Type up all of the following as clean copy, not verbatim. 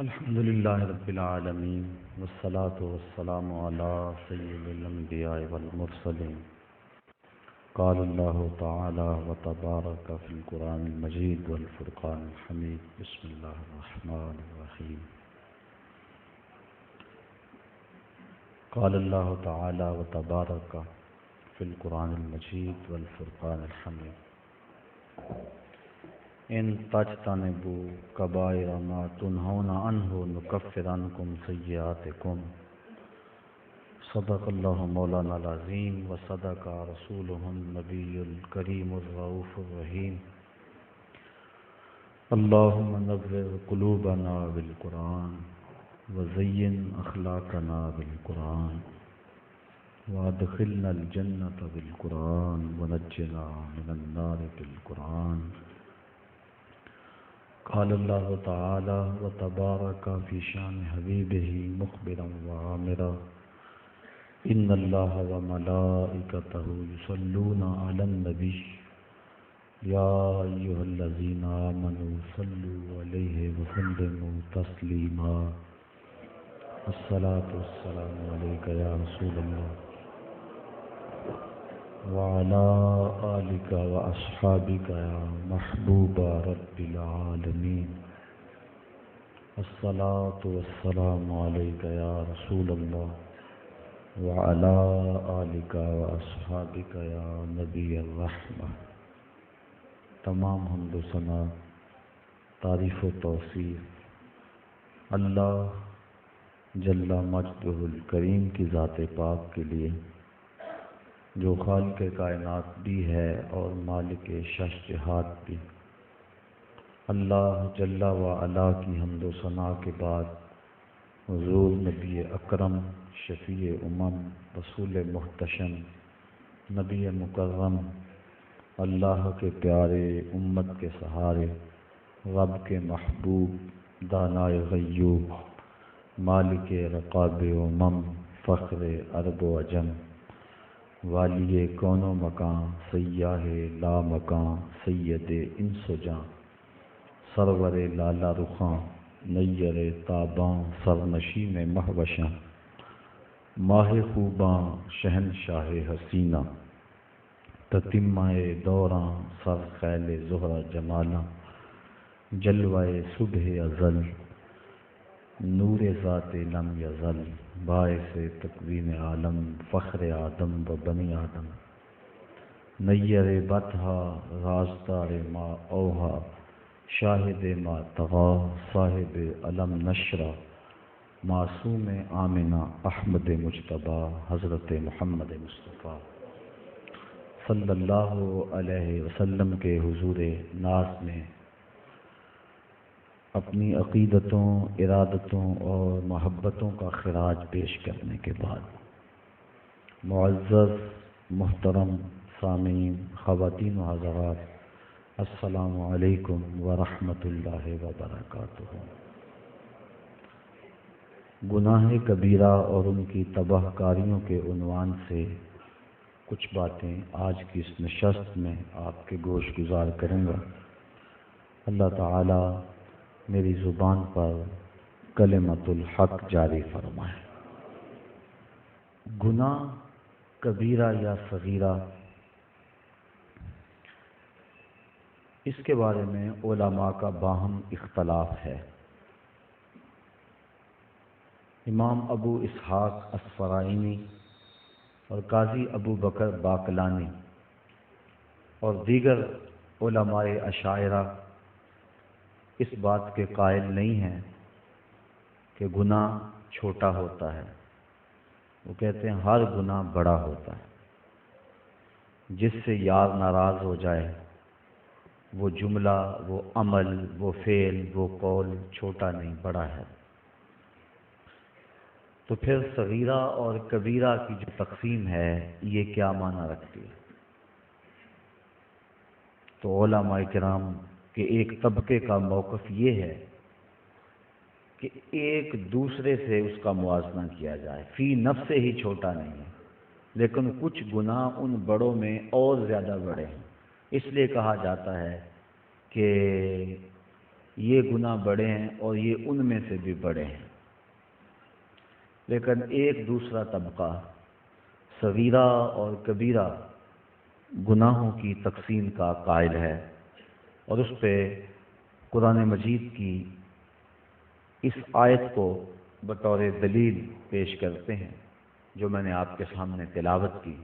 الحمد للہ رب العالمین والصلاة والسلام علی سید الانبیاء والمرسلین قال اللہ تعالی وتبارک فی القرآن المجید والفرقان الحمید بسم اللہ الرحمن الرحیم قال اللہ تعالی وتبارک فی القرآن المجید والفرقان الحمید ان تجتنبوا کبائر ما تنہون عنہ نکفر عنکم سیئاتکم صدق اللہ مولانا العظیم وصدق رسولہ النبی الکریم الرؤوف الرحیم اللہم نور قلوبنا بالقرآن وزین اخلاقنا بالقرآن وادخلنا الجنة بالقرآن ونجنا من النار بالقرآن قال اللہ تعالی وتبارک فی شان حبیبہ مخبرا وعامرا ان اللہ وملائکتہ یصلون علی النبی یا ایھا الذین آمنوا صلوا علیہ وسلموا تسلیما الصلاۃ والسلام علیک یا رسول اللہ وعلى آلك وأصحابك يا محبوب رب العالمين الصلاة والسلام عليك يا رسول الله وعلى آلك وأصحابك يا نبي الرحمة تمام حمد و ثنا تعریف و توصیف اللہ جل مجدہ الکریم کی ذات پاک کے لیے جو خالق کائنات بھی ہے اور مالک شش جہات بھی۔ اللہ جل و علا کی حمد و ثنا کے بعد حضور نبی اکرم شفیع امم رسول محتشم نبی مکرم اللہ کے پیارے امت کے سہارے رب کے محبوب دانائے غیوب مالک رقاب امم فخر عرب و عجم والی کون و مکان سیاہ لا مکان سید انس و جاں سرور لالا رخاں نیر تاباں سرنشی میں مہوشاں ماہ خوباں شہنشاہ حسینہ تتمہ دوراں سر خیل زہرہ جمالاں جلوہ صبح ازل نور ذات لم یزل باعث تکوین عالم فخر آدم و بنی آدم نیر بطحا رازدار ما اوہا شاہد ما طغا صاحب علم نشرہ معصوم آمنہ احمد مجتبیٰ حضرت محمد مصطفیٰ صلی اللہ علیہ وسلم کے حضور ناز میں اپنی عقیدتوں ارادتوں اور محبتوں کا خراج پیش کرنے کے بعد معزز محترم سامعین خواتین و حضرات السلام علیکم ورحمۃ اللہ وبرکاتہ۔ گناہ کبیرہ اور ان کی تباہ کاریوں کے عنوان سے کچھ باتیں آج کی اس نشست میں آپ کے گوش گزار کروں گا۔ اللہ تعالی میری زبان پر کلمۃ الحق جاری فرمائے۔ گناہ کبیرہ یا صغیرہ، اس کے بارے میں علماء کا باہم اختلاف ہے۔ امام ابو اسحاق اصفرائینی اور قاضی ابو بکر باقلانی اور دیگر علماء اشاعرہ اس بات کے قائل نہیں ہیں کہ گناہ چھوٹا ہوتا ہے۔ وہ کہتے ہیں ہر گناہ بڑا ہوتا ہے۔ جس سے یار ناراض ہو جائے وہ جملہ، وہ عمل، وہ فعل، وہ قول چھوٹا نہیں بڑا ہے۔ تو پھر صغیرہ اور کبیرہ کی جو تقسیم ہے یہ کیا معنی رکھتی ہے؟ تو علماء کرام کہ ایک طبقے کا موقف یہ ہے کہ ایک دوسرے سے اس کا موازنہ کیا جائے، فی نفس ہی چھوٹا نہیں ہے، لیکن کچھ گناہ ان بڑوں میں اور زیادہ بڑے ہیں۔ اس لیے کہا جاتا ہے کہ یہ گناہ بڑے ہیں اور یہ ان میں سے بھی بڑے ہیں، لیکن ایک دوسرا طبقہ صغیرہ اور کبیرہ گناہوں کی تقسیم کا قائل ہے، اور اس پہ قرآن مجید کی اس آیت کو بطور دلیل پیش کرتے ہیں جو میں نے آپ کے سامنے تلاوت کی،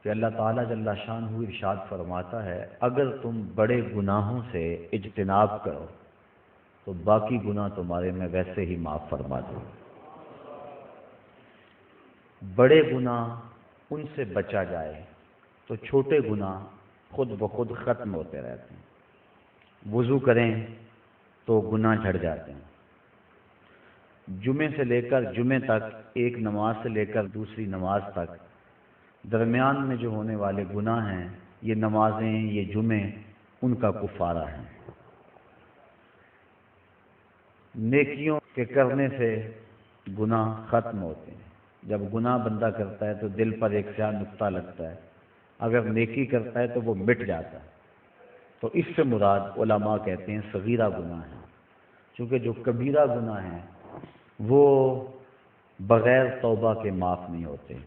کہ اللہ تعالیٰ جل شانہ ارشاد فرماتا ہے اگر تم بڑے گناہوں سے اجتناب کرو تو باقی گناہ تمہارے میں ویسے ہی معاف فرما دوں۔ بڑے گناہ ان سے بچا جائے تو چھوٹے گناہ خود بخود ختم ہوتے رہتے ہیں۔ وضو کریں تو گناہ جھڑ جاتے ہیں۔ جمعے سے لے کر جمعے تک، ایک نماز سے لے کر دوسری نماز تک درمیان میں جو ہونے والے گناہ ہیں، یہ نمازیں، یہ جمعے، ان کا کفارہ ہے۔ نیکیوں کے کرنے سے گناہ ختم ہوتے ہیں۔ جب گناہ بندہ کرتا ہے تو دل پر ایک سیاہ نقطہ لگتا ہے، اگر نیکی کرتا ہے تو وہ مٹ جاتا ہے۔ تو اس سے مراد علماء کہتے ہیں صغیرہ گناہ ہے، چونکہ جو کبیرہ گناہ ہیں وہ بغیر توبہ کے معاف نہیں ہوتے،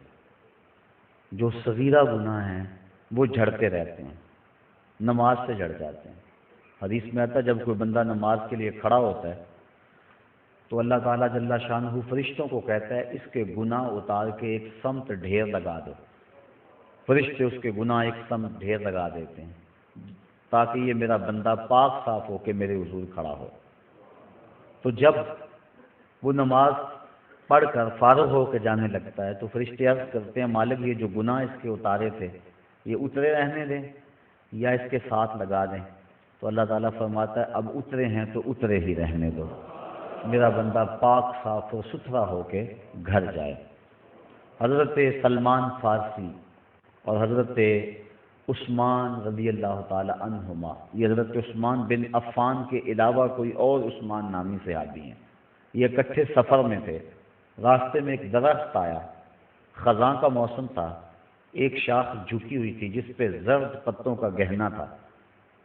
جو صغیرہ گناہ ہیں وہ جھڑتے رہتے ہیں، نماز سے جھڑ جاتے ہیں۔ حدیث میں آتا ہے جب کوئی بندہ نماز کے لیے کھڑا ہوتا ہے تو اللہ تعالیٰ جل شانہ فرشتوں کو کہتا ہے اس کے گناہ اتار کے ایک سمت ڈھیر لگا دو۔ فرشتے اس کے گناہ ایک سمت ڈھیر لگا دیتے ہیں تاکہ یہ میرا بندہ پاک صاف ہو کے میرے حضور کھڑا ہو۔ تو جب وہ نماز پڑھ کر فارغ ہو کے جانے لگتا ہے تو فرشتے عرض کرتے ہیں مالک یہ جو گناہ اس کے اتارے تھے یہ اترے رہنے دیں یا اس کے ساتھ لگا دیں؟ تو اللہ تعالیٰ فرماتا ہے اب اترے ہیں تو اترے ہی رہنے دو، میرا بندہ پاک صاف و ستھرا ہو کے گھر جائے۔ حضرت سلمان فارسی اور حضرت عثمان رضی اللہ تعالی عنہما، یہ حضرت عثمان بن عفان کے علاوہ کوئی اور عثمان نامی صحابی ہیں، یہ اکٹھے سفر میں تھے۔ راستے میں ایک درخت آیا، خزاں کا موسم تھا، ایک شاخ جھکی ہوئی تھی جس پہ زرد پتوں کا گہنا تھا۔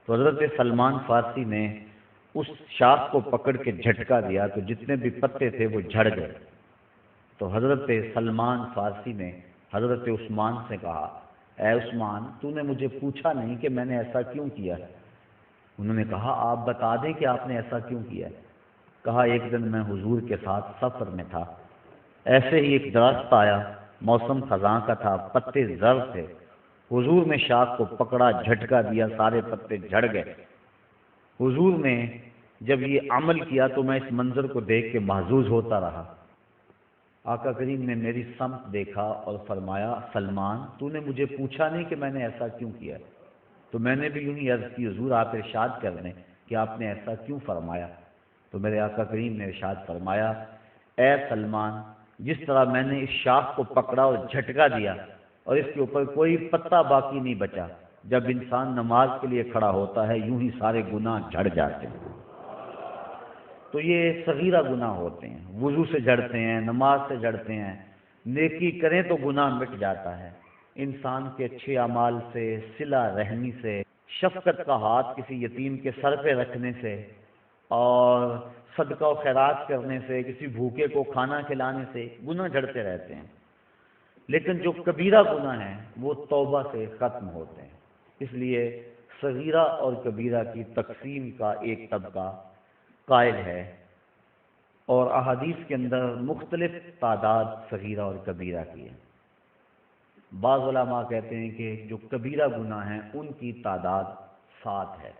تو حضرت سلمان فارسی نے اس شاخ کو پکڑ کے جھٹکا دیا تو جتنے بھی پتے تھے وہ جھڑ گئے۔ تو حضرت سلمان فارسی نے حضرت عثمان سے کہا اے عثمان تو نے مجھے پوچھا نہیں کہ میں نے ایسا کیوں کیا ہے؟ انہوں نے کہا آپ بتا دیں کہ آپ نے ایسا کیوں کیا ہے۔ کہا ایک دن میں حضور کے ساتھ سفر میں تھا، ایسے ہی ایک درخت آیا، موسم خزاں کا تھا، پتے زرد تھے، حضور نے شاخ کو پکڑا، جھٹکا دیا، سارے پتے جھڑ گئے۔ حضور نے جب یہ عمل کیا تو میں اس منظر کو دیکھ کے محظوظ ہوتا رہا۔ آقا کریم نے میری سمت دیکھا اور فرمایا سلمان تو نے مجھے پوچھا نہیں کہ میں نے ایسا کیوں کیا؟ تو میں نے بھی یوں ہی عرض کی حضور آپ ارشاد کر دیں کہ آپ نے ایسا کیوں فرمایا؟ تو میرے آقا کریم نے ارشاد فرمایا اے سلمان جس طرح میں نے اس شاخ کو پکڑا اور جھٹکا دیا اور اس کے اوپر کوئی پتا باقی نہیں بچا، جب انسان نماز کے لیے کھڑا ہوتا ہے یوں ہی سارے گناہ جھڑ جاتے ہیں۔ تو یہ صغیرہ گناہ ہوتے ہیں، وضو سے جھڑتے ہیں، نماز سے جھڑتے ہیں، نیکی کریں تو گناہ مٹ جاتا ہے۔ انسان کے اچھے اعمال سے، صلہ رحمی سے، شفقت کا ہاتھ کسی یتیم کے سر پہ رکھنے سے اور صدقہ و خیرات کرنے سے، کسی بھوکے کو کھانا کھلانے سے گناہ جھڑتے رہتے ہیں، لیکن جو کبیرہ گناہ ہیں وہ توبہ سے ختم ہوتے ہیں۔ اس لیے صغیرہ اور کبیرہ کی تقسیم کا ایک طبقہ قائل ہے، اور احادیث کے اندر مختلف تعداد صغیرہ اور کبیرہ کی ہے۔ بعض علماء کہتے ہیں کہ جو کبیرہ گناہ ہیں ان کی تعداد 7 ہے۔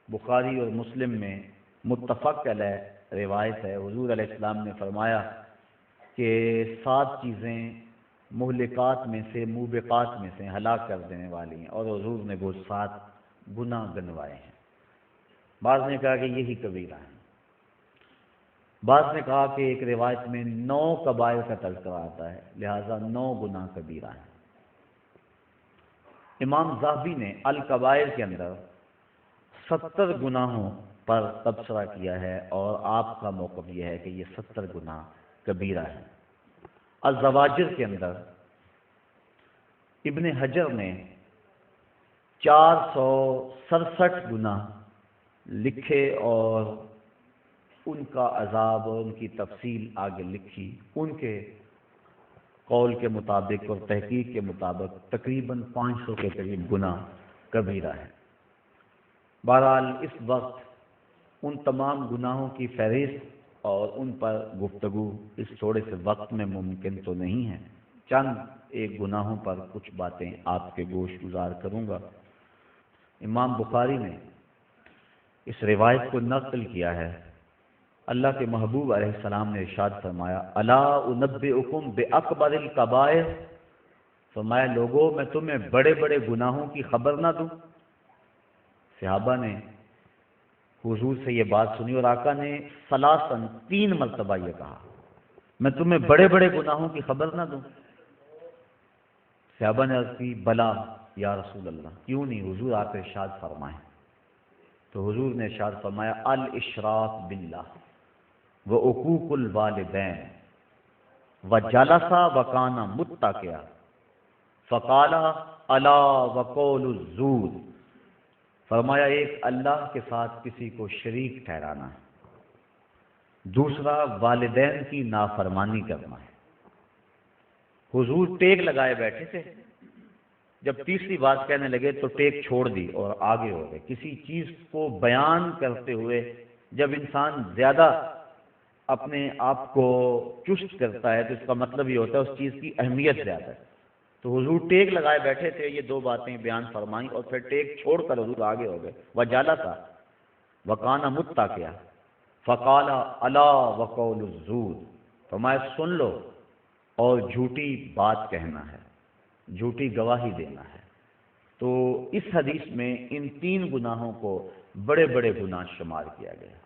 بخاری اور مسلم میں متفق علیہ روایت ہے، حضور علیہ السلام نے فرمایا کہ 7 چیزیں مہلکات میں سے، موبقات میں سے، ہلاک کر دینے والی ہیں، اور حضور نے وہ 7 گناہ گنوائے ہیں۔ بعض نے کہا کہ یہی کبیرہ ہیں، بعض نے کہا کہ ایک روایت میں 9 کبائر کا تذکرہ آتا ہے، لہذا 9 گناہ کبیرہ ہیں۔ امام ذہبی نے الکبائر کے اندر 70 گناہوں پر تبصرہ کیا ہے، اور آپ کا موقف یہ ہے کہ یہ 70 گناہ کبیرہ ہیں۔ الزواجر کے اندر ابن حجر نے 467 گناہ لکھے اور ان کا عذاب اور ان کی تفصیل آگے لکھی، ان کے قول کے مطابق اور تحقیق کے مطابق تقریباً 500 کے قریب گناہ کبیرہ ہے۔ بہرحال اس وقت ان تمام گناہوں کی فہرست اور ان پر گفتگو اس تھوڑے سے وقت میں ممکن تو نہیں ہے، چند ایک گناہوں پر کچھ باتیں آپ کے گوش گزار کروں گا۔ امام بخاری نے اس روایت کو نقل کیا ہے، اللہ کے محبوب علیہ السلام نے ارشاد فرمایا، الا انبئکم باکبر الکبائر، فرمایا لوگوں میں تمہیں بڑے بڑے گناہوں کی خبر نہ دوں؟ صحابہ نے حضور سے یہ بات سنی اور آقا نے ثلاثاً 3 مرتبہ یہ کہا، میں تمہیں بڑے بڑے گناہوں کی خبر نہ دوں؟ صحابہ نے عرض کی بلا یا رسول اللہ، کیوں نہیں حضور، آپ ارشاد فرمائیں۔ تو حضور نے ارشاد فرمایا، الاشراک باللہ وعقوق الوالدین وجلس وکان متکئا فقال الا وقول الزور، فرمایا ایک اللہ کے ساتھ کسی کو شریک ٹھہرانا ہے، دوسرا والدین کی نافرمانی کرنا ہے۔ حضور ٹیک لگائے بیٹھے تھے، جب تیسری بات کہنے لگے تو ٹیک چھوڑ دی اور آگے ہو گئے۔ کسی چیز کو بیان کرتے ہوئے جب انسان زیادہ اپنے آپ کو چست کرتا ہے تو اس کا مطلب یہ ہوتا ہے اس چیز کی اہمیت زیادہ ہے۔ تو حضور ٹیک لگائے بیٹھے تھے، یہ 2 باتیں بیان فرمائیں اور پھر ٹیک چھوڑ کر حضور آگے ہو گئے۔ وجالس وکان متکئا فقال الا وقول الزور، فرمایا سن لو اور جھوٹی بات کہنا ہے، جھوٹی گواہی دینا ہے۔ تو اس حدیث میں ان 3 گناہوں کو بڑے بڑے گناہ شمار کیا گیا۔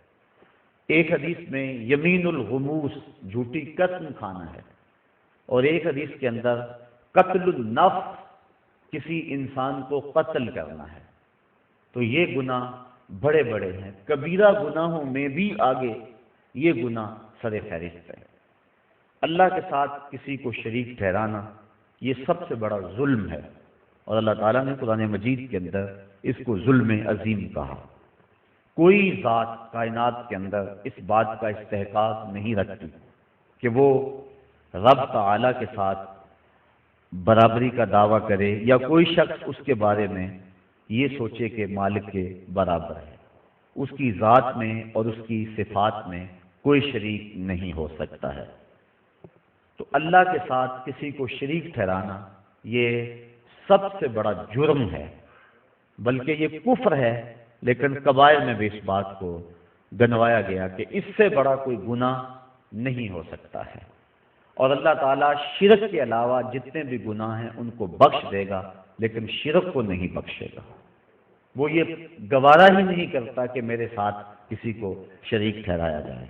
ایک حدیث میں یمین الغموس، جھوٹی قسم کھانا ہے، اور ایک حدیث کے اندر قتل النفس، کسی انسان کو قتل کرنا ہے۔ تو یہ گناہ بڑے بڑے ہیں، کبیرہ گناہوں میں بھی آگے یہ گناہ سر فہرست ہے۔ اللہ کے ساتھ کسی کو شریک ٹھہرانا یہ سب سے بڑا ظلم ہے، اور اللہ تعالیٰ نے قرآن مجید کے اندر اس کو ظلم عظیم کہا۔ کوئی ذات کائنات کے اندر اس بات کا استحقاق نہیں رکھتی کہ وہ رب تعالیٰ کے ساتھ برابری کا دعویٰ کرے، یا کوئی شخص اس کے بارے میں یہ سوچے کہ مالک کے برابر ہے۔ اس کی ذات میں اور اس کی صفات میں کوئی شریک نہیں ہو سکتا ہے۔ تو اللہ کے ساتھ کسی کو شریک ٹھہرانا یہ سب سے بڑا جرم ہے، بلکہ یہ کفر ہے، لیکن کبائر میں بھی اس بات کو گنوایا گیا کہ اس سے بڑا کوئی گناہ نہیں ہو سکتا ہے۔ اور اللہ تعالیٰ شرک کے علاوہ جتنے بھی گناہ ہیں ان کو بخش دے گا، لیکن شرک کو نہیں بخشے گا۔ وہ یہ گوارا ہی نہیں کرتا کہ میرے ساتھ کسی کو شریک ٹھہرایا جائے۔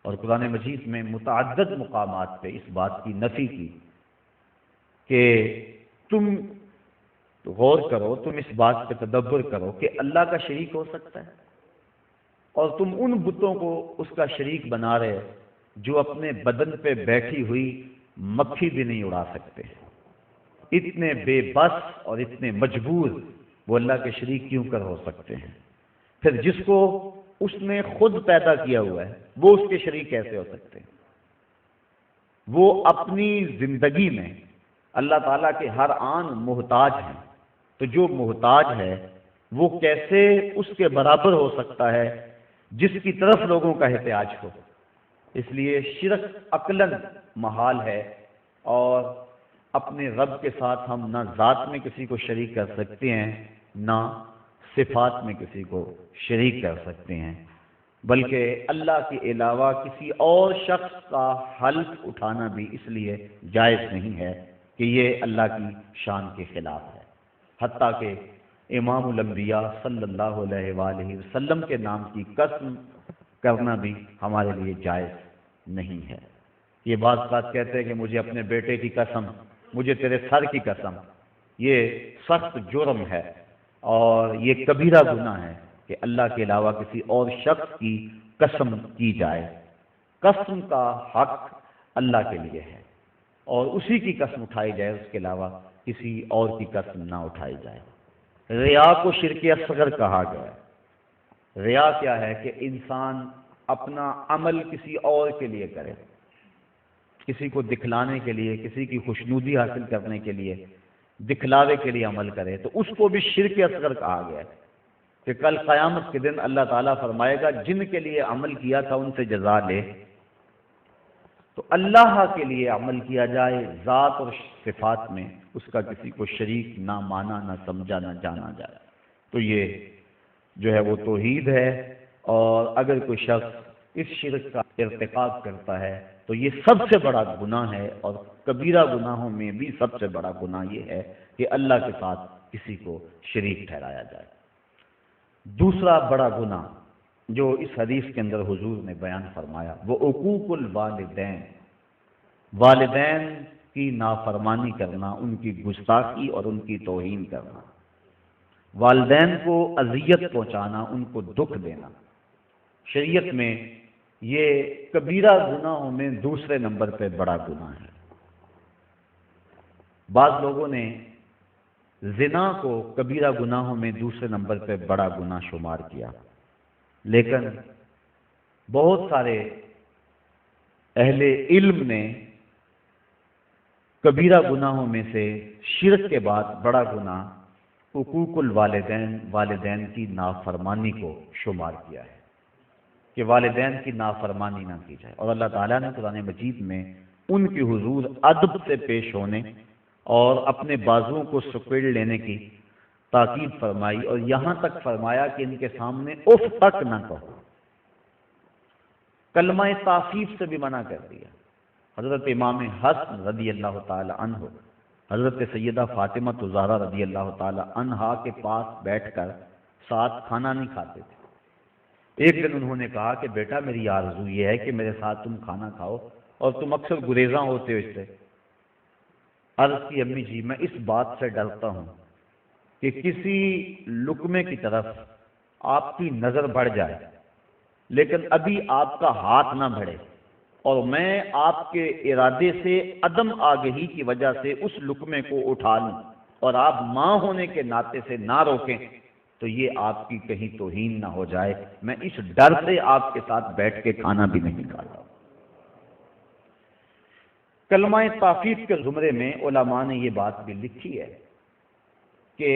اور قرآن مجید میں متعدد مقامات پہ اس بات کی نفی کی کہ تم غور کرو، تم اس بات پہ تدبر کرو کہ اللہ کا شریک ہو سکتا ہے، اور تم ان بتوں کو اس کا شریک بنا رہے جو اپنے بدن پہ بیٹھی ہوئی مکھی بھی نہیں اڑا سکتے۔ اتنے بے بس اور اتنے مجبور وہ اللہ کے شریک کیوں کر ہو سکتے ہیں؟ پھر جس کو اس نے خود پیدا کیا ہوا ہے وہ اس کے شریک کیسے ہو سکتے ہیں؟ وہ اپنی زندگی میں اللہ تعالیٰ کے ہر آن محتاج ہیں، تو جو محتاج ہے وہ کیسے اس کے برابر ہو سکتا ہے جس کی طرف لوگوں کا احتیاج ہو؟ اس لیے شرک عقلاً محال ہے، اور اپنے رب کے ساتھ ہم نہ ذات میں کسی کو شریک کر سکتے ہیں، نہ صفات میں کسی کو شریک کر سکتے ہیں، بلکہ اللہ کے علاوہ کسی اور شخص کا حلف اٹھانا بھی اس لیے جائز نہیں ہے کہ یہ اللہ کی شان کے خلاف ہے۔ حتیٰ کہ امام الانبیاء صلی اللہ علیہ وآلہ وسلم کے نام کی قسم کرنا بھی ہمارے لیے جائز نہیں ہے۔ یہ بعض بات کہتے ہیں کہ مجھے اپنے بیٹے کی قسم، مجھے تیرے سر کی قسم، یہ سخت جرم ہے اور یہ کبیرہ گناہ ہے کہ اللہ کے علاوہ کسی اور شخص کی قسم کی جائے۔ قسم کا حق اللہ کے لیے ہے، اور اسی کی قسم اٹھائی جائے، اس کے علاوہ کسی اور کی قسم نہ اٹھائی جائے۔ ریا کو شرک اصغر کہا گیا ہے، ریا کیا ہے کہ انسان اپنا عمل کسی اور کے لیے کرے، کسی کو دکھلانے کے لیے، کسی کی خوشنودی حاصل کرنے کے لیے، دکھلاوے کے لیے عمل کرے، تو اس کو بھی شرک اصغر کہا گیا ہے کہ کل قیامت کے دن اللہ تعالیٰ فرمائے گا جن کے لیے عمل کیا تھا ان سے جزا لے۔ تو اللہ کے لیے عمل کیا جائے ذات اور صفات میں، اس کا کسی کو شریک نہ مانا، نہ سمجھا، نہ جانا جائے، تو یہ جو ہے وہ توحید ہے۔ اور اگر کوئی شخص اس شرک کا ارتکاب کرتا ہے تو یہ سب سے بڑا گناہ ہے، اور کبیرہ گناہوں میں بھی سب سے بڑا گناہ یہ ہے کہ اللہ کے ساتھ کسی کو شریک ٹھہرایا جائے۔ دوسرا بڑا گناہ جو اس حدیث کے اندر حضور نے بیان فرمایا وہ عقوق الوالدین، والدین کی نافرمانی کرنا، ان کی گستاخی اور ان کی توہین کرنا، والدین کو اذیت پہنچانا، ان کو دکھ دینا، شریعت میں یہ کبیرہ گناہوں میں دوسرے نمبر پہ بڑا گناہ ہے۔ بعض لوگوں نے زنا کو کبیرہ گناہوں میں دوسرے نمبر پہ بڑا گناہ شمار کیا، لیکن بہت سارے اہل علم نے کبیرہ گناہوں میں سے شرک کے بعد بڑا گناہ حقوق الوالدین، والدین کی نافرمانی کو شمار کیا ہے کہ والدین کی نافرمانی نہ کی جائے۔ اور اللہ تعالیٰ نے قرآن مجید میں ان کی حضور ادب سے پیش ہونے اور اپنے بازوؤں کو سکیڑ لینے کی تاکید فرمائی، اور یہاں تک فرمایا کہ ان کے سامنے اف تک نہ کہو، کلمہ تعفیف سے بھی منع کر دیا۔ حضرت امام حسن رضی اللہ تعالی عنہ حضرت سیدہ فاطمہ الزہرا رضی اللہ تعالی عنہا کے پاس بیٹھ کر ساتھ کھانا نہیں کھاتے تھے۔ ایک دن انہوں نے کہا کہ بیٹا میری آرزو یہ ہے کہ میرے ساتھ تم کھانا کھاؤ، اور تم اکثر گریزاں ہوتے ہو اس سے۔ عرض کی امی جی میں اس بات سے ڈرتا ہوں کہ کسی لقمے کی طرف آپ کی نظر بڑھ جائے لیکن ابھی آپ کا ہاتھ نہ بڑھے، اور میں آپ کے ارادے سے عدم آگہی کی وجہ سے اس لقمے کو اٹھا لوں اور آپ ماں ہونے کے ناطے سے نہ روکیں تو یہ آپ کی کہیں توہین نہ ہو جائے، میں اس ڈر سے آپ کے ساتھ بیٹھ کے کھانا بھی نہیں کھاتا۔ کلمہ تعفیف کے زمرے میں علماء نے یہ بات بھی لکھی ہے کہ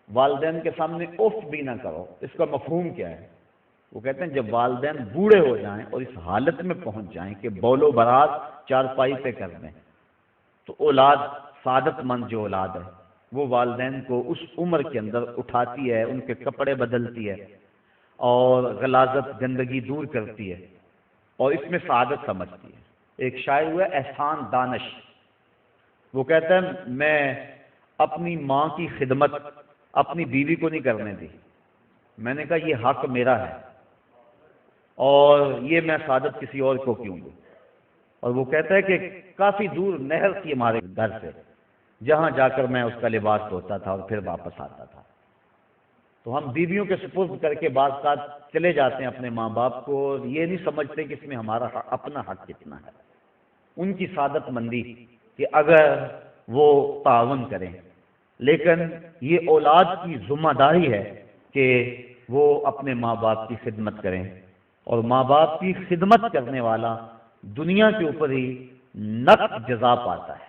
والدین کے سامنے اف بھی نہ کرو۔ اس کا مفہوم کیا ہے؟ وہ کہتے ہیں جب والدین بوڑھے ہو جائیں اور اس حالت میں پہنچ جائیں کہ بول و برات چارپائی پہ کر دیں، تو اولاد، سعادت مند جو اولاد ہے وہ والدین کو اس عمر کے اندر اٹھاتی ہے، ان کے کپڑے بدلتی ہے اور غلاظت، گندگی دور کرتی ہے اور اس میں سعادت سمجھتی ہے۔ ایک شاعر ہوا احسان دانش، وہ کہتا ہے میں اپنی ماں کی خدمت اپنی بیوی کو نہیں کرنے دی، میں نے کہا یہ حق میرا ہے اور یہ میں سعادت کسی اور کو کیوں دوں۔ اور وہ کہتا ہے کہ کافی دور نہر تھی ہمارے گھر سے جہاں جا کر میں اس کا لباس دھوتا تھا اور پھر واپس آتا تھا۔ تو ہم بیویوں کے سپرد کر کے بعض ساتھ چلے جاتے ہیں اپنے ماں باپ کو، اور یہ نہیں سمجھتے کہ اس میں ہمارا اپنا حق کتنا ہے۔ ان کی سعادت مندی کہ اگر وہ تعاون کریں، لیکن یہ اولاد کی ذمہ داری ہے کہ وہ اپنے ماں باپ کی خدمت کریں، اور ماں باپ کی خدمت کرنے والا دنیا کے اوپر ہی نقد جزا پاتا ہے۔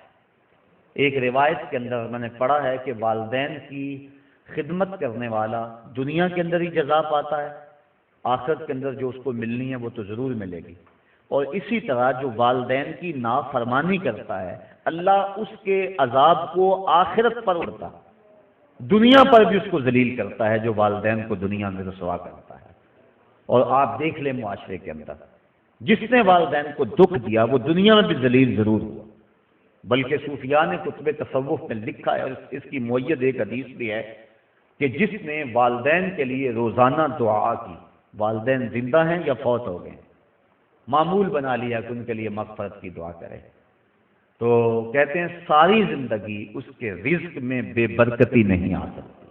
ایک روایت کے اندر میں نے پڑھا ہے کہ والدین کی خدمت کرنے والا دنیا کے اندر ہی جزا پاتا ہے، آخرت کے اندر جو اس کو ملنی ہے وہ تو ضرور ملے گی۔ اور اسی طرح جو والدین کی نافرمانی کرتا ہے اللہ اس کے عذاب کو آخرت پر اڑتا، دنیا پر بھی اس کو ذلیل کرتا ہے جو والدین کو دنیا میں رسوا کرتا ہے۔ اور آپ دیکھ لیں معاشرے کے اندر جس نے والدین کو دکھ دیا وہ دنیا میں بھی ذلیل ضرور ہوا۔ بلکہ صوفیاء نے کتب تصوف میں لکھا ہے، اور اس کی مؤید ایک حدیث بھی ہے کہ جس نے والدین کے لیے روزانہ دعا کی، والدین زندہ ہیں یا فوت ہو گئے، معمول بنا لیا کہ ان کے لیے مغفرت کی دعا کرے، تو کہتے ہیں ساری زندگی اس کے رزق میں بے برکتی نہیں آ سکتی۔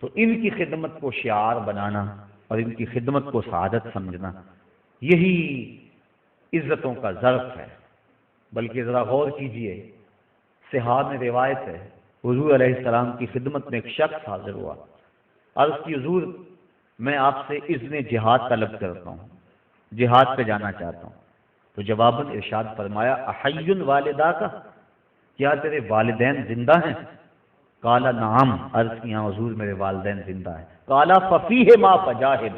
تو ان کی خدمت کو شعار بنانا اور ان کی خدمت کو سعادت سمجھنا یہی عزتوں کا ظرف ہے۔ بلکہ ذرا غور کیجئے، صحاح میں روایت ہے حضور علیہ السلام کی خدمت میں ایک شخص حاضر ہوا، عرض کی حضور میں آپ سے اذن جہاد طلب کرتا ہوں، جہاد پہ جانا چاہتا ہوں۔ تو جواباً ارشاد فرمایا احی والدہ کا، کیا تیرے والدین زندہ ہیں؟ قال نعم، عرض کی ہاں حضور میرے والدین زندہ ہیں۔ قال ففیہ ما فجاہد،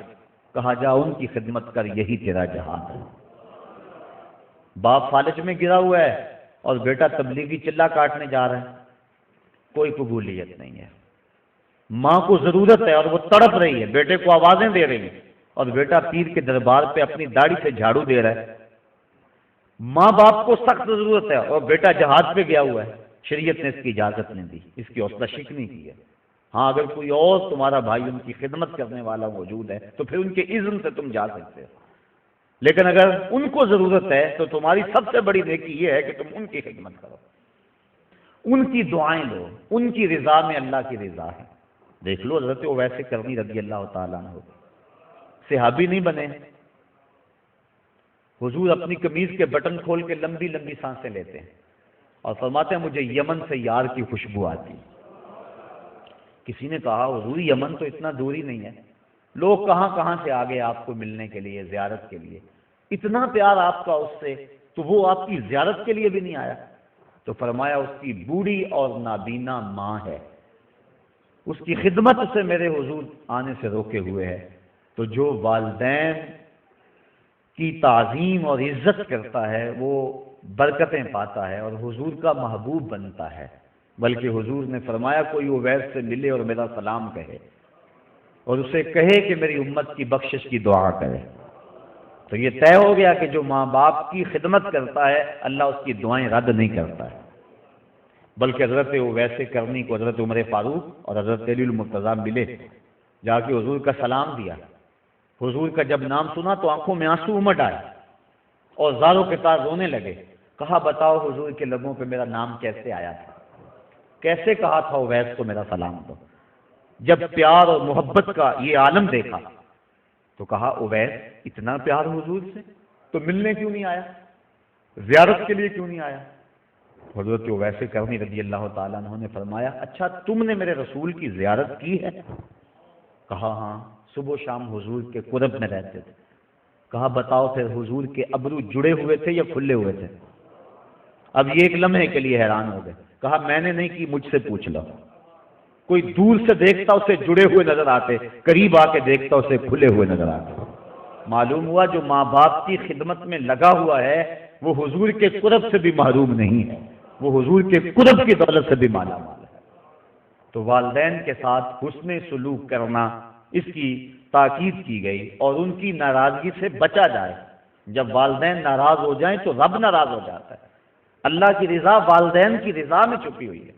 کہا جا ان کی خدمت کر، یہی تیرا جہاد ہے۔ باپ فالج میں گرا ہوا ہے اور بیٹا تبلیغی چلہ کاٹنے جا رہا ہے، کوئی قبولیت نہیں ہے۔ ماں کو ضرورت ہے اور وہ تڑپ رہی ہے، بیٹے کو آوازیں دے رہی ہے، اور بیٹا پیر کے دربار پہ اپنی داڑھی سے جھاڑو دے رہا ہے۔ ماں باپ کو سخت ضرورت ہے اور بیٹا جہاد پہ گیا ہوا ہے، شریعت نے اس کی اجازت نہیں دی، اس کی حوصلہ شکنی نہیں کی ہے۔ ہاں اگر کوئی اور تمہارا بھائی ان کی خدمت کرنے والا موجود ہے تو پھر ان کے اذن سے تم جا سکتے ہو، لیکن اگر ان کو ضرورت ہے تو تمہاری سب سے بڑی نیکی یہ ہے کہ تم ان کی خدمت کرو، ان کی دعائیں لو، ان کی رضا میں اللہ کی رضا ہے۔ دیکھ لو حضرت اویس کرنی رضی اللہ تعالیٰ عنہ، صحابی نہیں بنے، حضور اپنی قمیض کے بٹن کھول کے لمبی لمبی سانسیں لیتے ہیں اور فرماتے ہیں مجھے یمن سے یار کی خوشبو آتی۔ کسی نے کہا حضور یمن تو اتنا دور ہی نہیں ہے، لوگ کہاں کہاں سے آگے آپ کو ملنے کے لیے، زیارت کے لیے، اتنا پیار آپ کا اس سے، تو وہ آپ کی زیارت کے لیے بھی نہیں آیا؟ تو فرمایا اس کی بوڑھی اور نابینا ماں ہے، اس کی خدمت سے میرے حضور آنے سے روکے ہوئے ہے۔ تو جو والدین کی تعظیم اور عزت کرتا ہے وہ برکتیں پاتا ہے اور حضور کا محبوب بنتا ہے۔ بلکہ حضور نے فرمایا کوئی اویس سے ملے اور میرا سلام کہے اور اسے کہے کہ میری امت کی بخشش کی دعا کرے، تو یہ طے ہو گیا کہ جو ماں باپ کی خدمت کرتا ہے اللہ اس کی دعائیں رد نہیں کرتا ہے۔ بلکہ حضرت اویس کرنی کو حضرت عمر فاروق اور حضرت علی المرتضیٰ ملے، جا کے حضور کا سلام دیا۔ حضور کا جب نام سنا تو آنکھوں میں آنسو امڈ آئے اور زاروں کے تار رونے لگے۔ کہا بتاؤ حضور کے لبوں پہ میرا نام کیسے آیا تھا، کیسے کہا تھا اویس کو میرا سلام دو؟ جب پیار اور محبت کا یہ عالم دیکھا تو کہا اویس اتنا پیار حضور سے تو ملنے کیوں نہیں آیا، زیارت کے لیے کیوں نہیں آیا؟ حضرت اویس کرنی رضی اللہ تعالیٰ عنہ نے فرمایا اچھا تم نے میرے رسول کی زیارت کی ہے؟ کہا ہاں، صبح و شام حضور کے قرب میں رہتے تھے۔ کہا بتاؤ پھر حضور کے ابرو جڑے ہوئے تھے یا کھلے ہوئے تھے؟ اب یہ ایک لمحے کے لیے حیران ہو گئے۔ کہا میں نے نہیں کی، مجھ سے پوچھ لو۔ کوئی دور سے دیکھتا اسے جڑے ہوئے نظر آتے، قریب آ کے دیکھتا اسے کھلے ہوئے نظر آتے۔ معلوم ہوا جو ماں باپ کی خدمت میں لگا ہوا ہے وہ حضور کے قرب سے بھی محروم نہیں ہے، وہ حضور کے قرب کی دولت سے بھی مالا مال ہے۔ تو والدین کے ساتھ حسن سلوک کرنا اس کی تاکید کی گئی اور ان کی ناراضگی سے بچا جائے۔ جب والدین ناراض ہو جائیں تو رب ناراض ہو جاتا ہے۔ اللہ کی رضا والدین کی رضا میں چھپی ہوئی ہے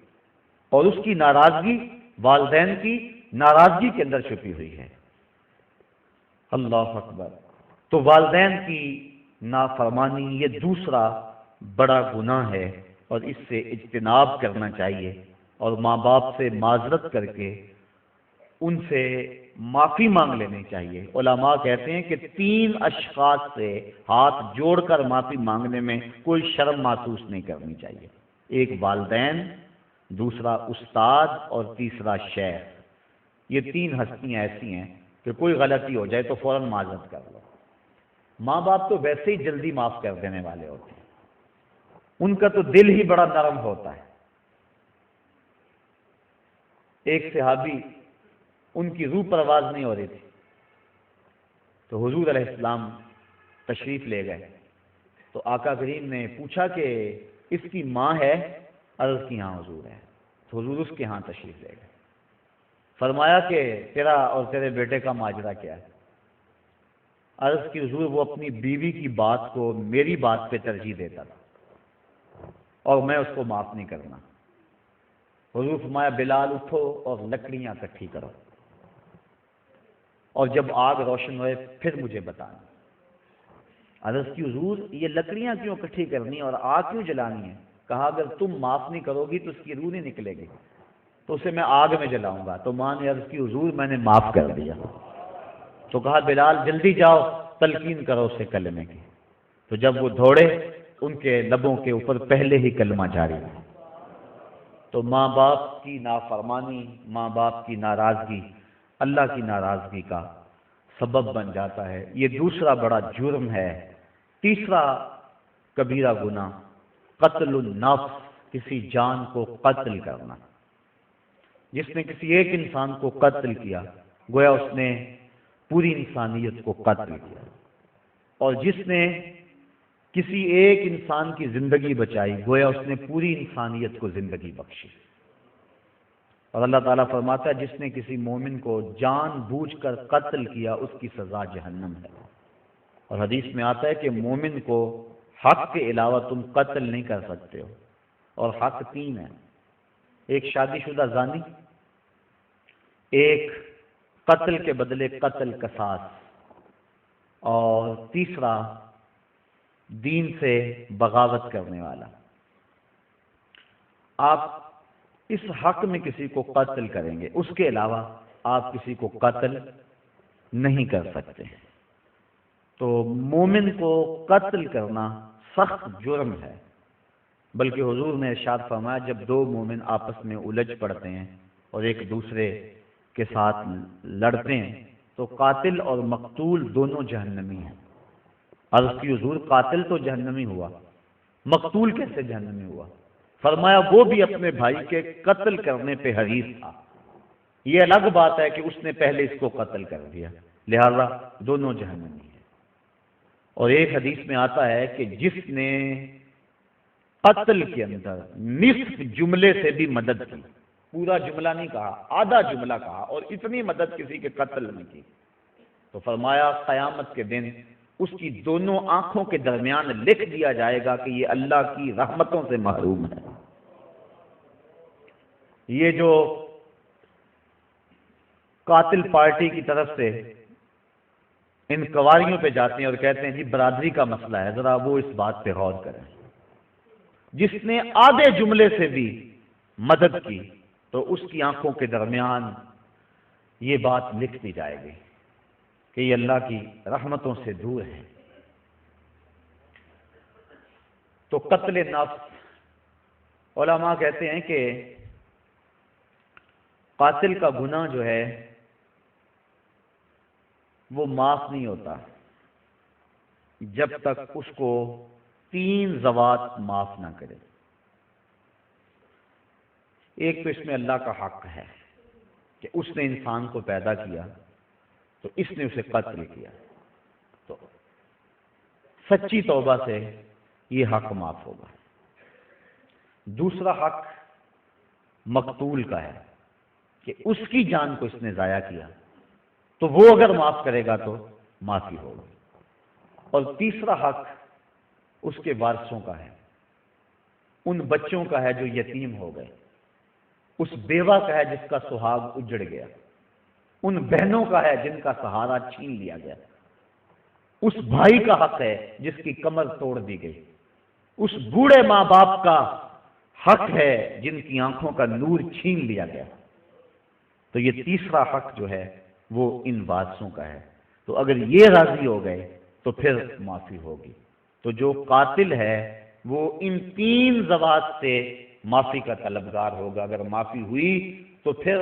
اور اس کی ناراضگی والدین کی ناراضگی کے اندر چھپی ہوئی ہے۔ اللہ اکبر۔ تو والدین کی نافرمانی یہ دوسرا بڑا گناہ ہے اور اس سے اجتناب کرنا چاہیے اور ماں باپ سے معذرت کر کے ان سے معافی مانگ لینی چاہیے۔ علماء کہتے ہیں کہ 3 اشخاص سے ہاتھ جوڑ کر معافی مانگنے میں کوئی شرم محسوس نہیں کرنی چاہیے۔ ایک والدین، دوسرا استاد اور تیسرا شیخ۔ یہ 3 ہستیاں ایسی ہیں کہ کوئی غلطی ہو جائے تو فوراً معذرت کر لو۔ ماں باپ تو ویسے ہی جلدی معاف کر دینے والے ہوتے ہیں، ان کا تو دل ہی بڑا نرم ہوتا ہے۔ ایک صحابی ان کی روح پرواز نہیں ہو رہی تھی تو حضور علیہ السلام تشریف لے گئے تو آقا کریم نے پوچھا کہ اس کی ماں ہے؟ عرض کی ہاں حضور ہے۔ تو حضور اس کے ہاں تشریف لے گئے، فرمایا کہ تیرا اور تیرے بیٹے کا ماجرا کیا ہے؟ عرض کی حضور وہ اپنی بیوی کی بات کو میری بات پہ ترجیح دیتا تھا اور میں اس کو معاف نہیں کرنا۔ حضور فرمایا بلال اٹھو اور لکڑیاں اکٹھی کرو اور جب آگ روشن ہوئے پھر مجھے بتانا۔ عرض کی حضور یہ لکڑیاں کیوں اکٹھی کرنی اور آگ کیوں جلانی ہے؟ کہا اگر تم معاف نہیں کرو گی تو اس کی روح نہیں نکلے گی، تو اسے میں آگ میں جلاؤں گا۔ تو ماں نے عرض کی حضور میں نے معاف کر دیا۔ تو کہا بلال جلدی جاؤ تلقین کرو اسے کلمے کی۔ تو جب وہ دوڑے ان کے لبوں کے اوپر پہلے ہی کلمہ جاری ہے۔ تو ماں باپ کی نافرمانی، ماں باپ کی ناراضگی اللہ کی ناراضگی کا سبب بن جاتا ہے۔ یہ دوسرا بڑا جرم ہے۔ تیسرا کبیرہ گناہ قتل النفس، کسی جان کو قتل کرنا۔ جس نے کسی ایک انسان کو قتل کیا گویا اس نے پوری انسانیت کو قتل کیا، اور جس نے کسی ایک انسان کی زندگی بچائی گویا اس نے پوری انسانیت کو زندگی بخشی۔ اور اللہ تعالیٰ فرماتا ہے جس نے کسی مومن کو جان بوجھ کر قتل کیا اس کی سزا جہنم ہے۔ اور حدیث میں آتا ہے کہ مومن کو حق کے علاوہ تم قتل نہیں کر سکتے ہو، اور حق تین ہیں: ایک شادی شدہ زانی، ایک قتل کے بدلے قتل قصاص، اور تیسرا دین سے بغاوت کرنے والا۔ آپ اس حق میں کسی کو قتل کریں گے، اس کے علاوہ آپ کسی کو قتل نہیں کر سکتے۔ تو مومن کو قتل کرنا سخت جرم ہے، بلکہ حضور نے ارشاد فرمایا جب دو مومن آپس میں الجھ پڑتے ہیں اور ایک دوسرے کے ساتھ لڑتے ہیں تو قاتل اور مقتول دونوں جہنمی ہیں۔ عرض کی حضور قاتل تو جہنمی ہوا، مقتول کیسے جہنمی ہوا؟ فرمایا وہ بھی اپنے بھائی کے قتل کرنے پہ حریص تھا، یہ الگ بات ہے کہ اس نے پہلے اس کو قتل کر دیا، لہذا دونوں جہنمی ہیں۔ اور ایک حدیث میں آتا ہے کہ جس نے قتل کے اندر نصف جملے سے بھی مدد کی، پورا جملہ نہیں کہا، آدھا جملہ کہا، اور اتنی مدد کسی کے قتل میں کی، تو فرمایا قیامت کے دن اس کی دونوں آنکھوں کے درمیان لکھ دیا جائے گا کہ یہ اللہ کی رحمتوں سے محروم ہے۔ یہ جو قاتل پارٹی کی طرف سے انکوائریوں پہ جاتے ہیں اور کہتے ہیں جی برادری کا مسئلہ ہے، ذرا وہ اس بات پہ غور کریں، جس نے آدھے جملے سے بھی مدد کی تو اس کی آنکھوں کے درمیان یہ بات لکھ دی جائے گی کہ یہ اللہ کی رحمتوں سے دور ہے۔ تو قتل نفس، علماء کہتے ہیں کہ قاتل کا گناہ جو ہے وہ معاف نہیں ہوتا جب تک اس کو 3 ذوات معاف نہ کرے۔ ایک تو اس میں اللہ کا حق ہے کہ اس نے انسان کو پیدا کیا تو اس نے اسے قتل کیا، تو سچی توبہ سے یہ حق معاف ہوگا۔ دوسرا حق مقتول کا ہے کہ اس کی جان کو اس نے ضائع کیا تو وہ اگر معاف کرے گا تو معافی ہوگا۔ اور تیسرا حق اس کے وارثوں کا ہے، ان بچوں کا ہے جو یتیم ہو گئے، اس بیوہ کا ہے جس کا سہاگ اجڑ گیا، ان بہنوں کا ہے جن کا سہارا چھین لیا گیا، اس بھائی کا حق ہے جس کی کمر توڑ دی گئی، اس بوڑھے ماں باپ کا حق ہے جن کی آنکھوں کا نور چھین لیا گیا۔ تو یہ تیسرا حق جو ہے وہ ان وارثوں کا ہے۔ تو اگر یہ راضی ہو گئے تو پھر معافی ہوگی۔ تو جو قاتل ہے وہ ان 3 ذوات سے معافی کا طلبگار ہوگا۔ اگر معافی ہوئی تو پھر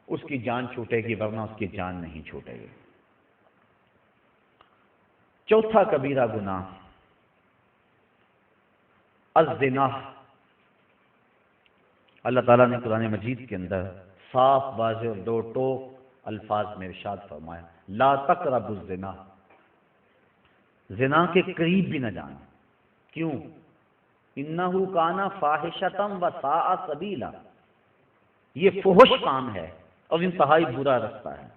اس کی جان چھوٹے گی، ورنہ اس کی جان نہیں چھوٹے گی۔ چوتھا کبیرہ گناہ الزنا۔ اللہ تعالیٰ نے قرآن مجید کے اندر صاف واضح اور 2 ٹوک الفاظ میں ارشاد فرمایا لا تقربوا الزنا، زنا کے قریب بھی نہ جانا۔ کیوں؟ انہ کان فاحشۃ وساء سبیلا، یہ فحش کام ہے اور انتہائی برا رستہ ہے۔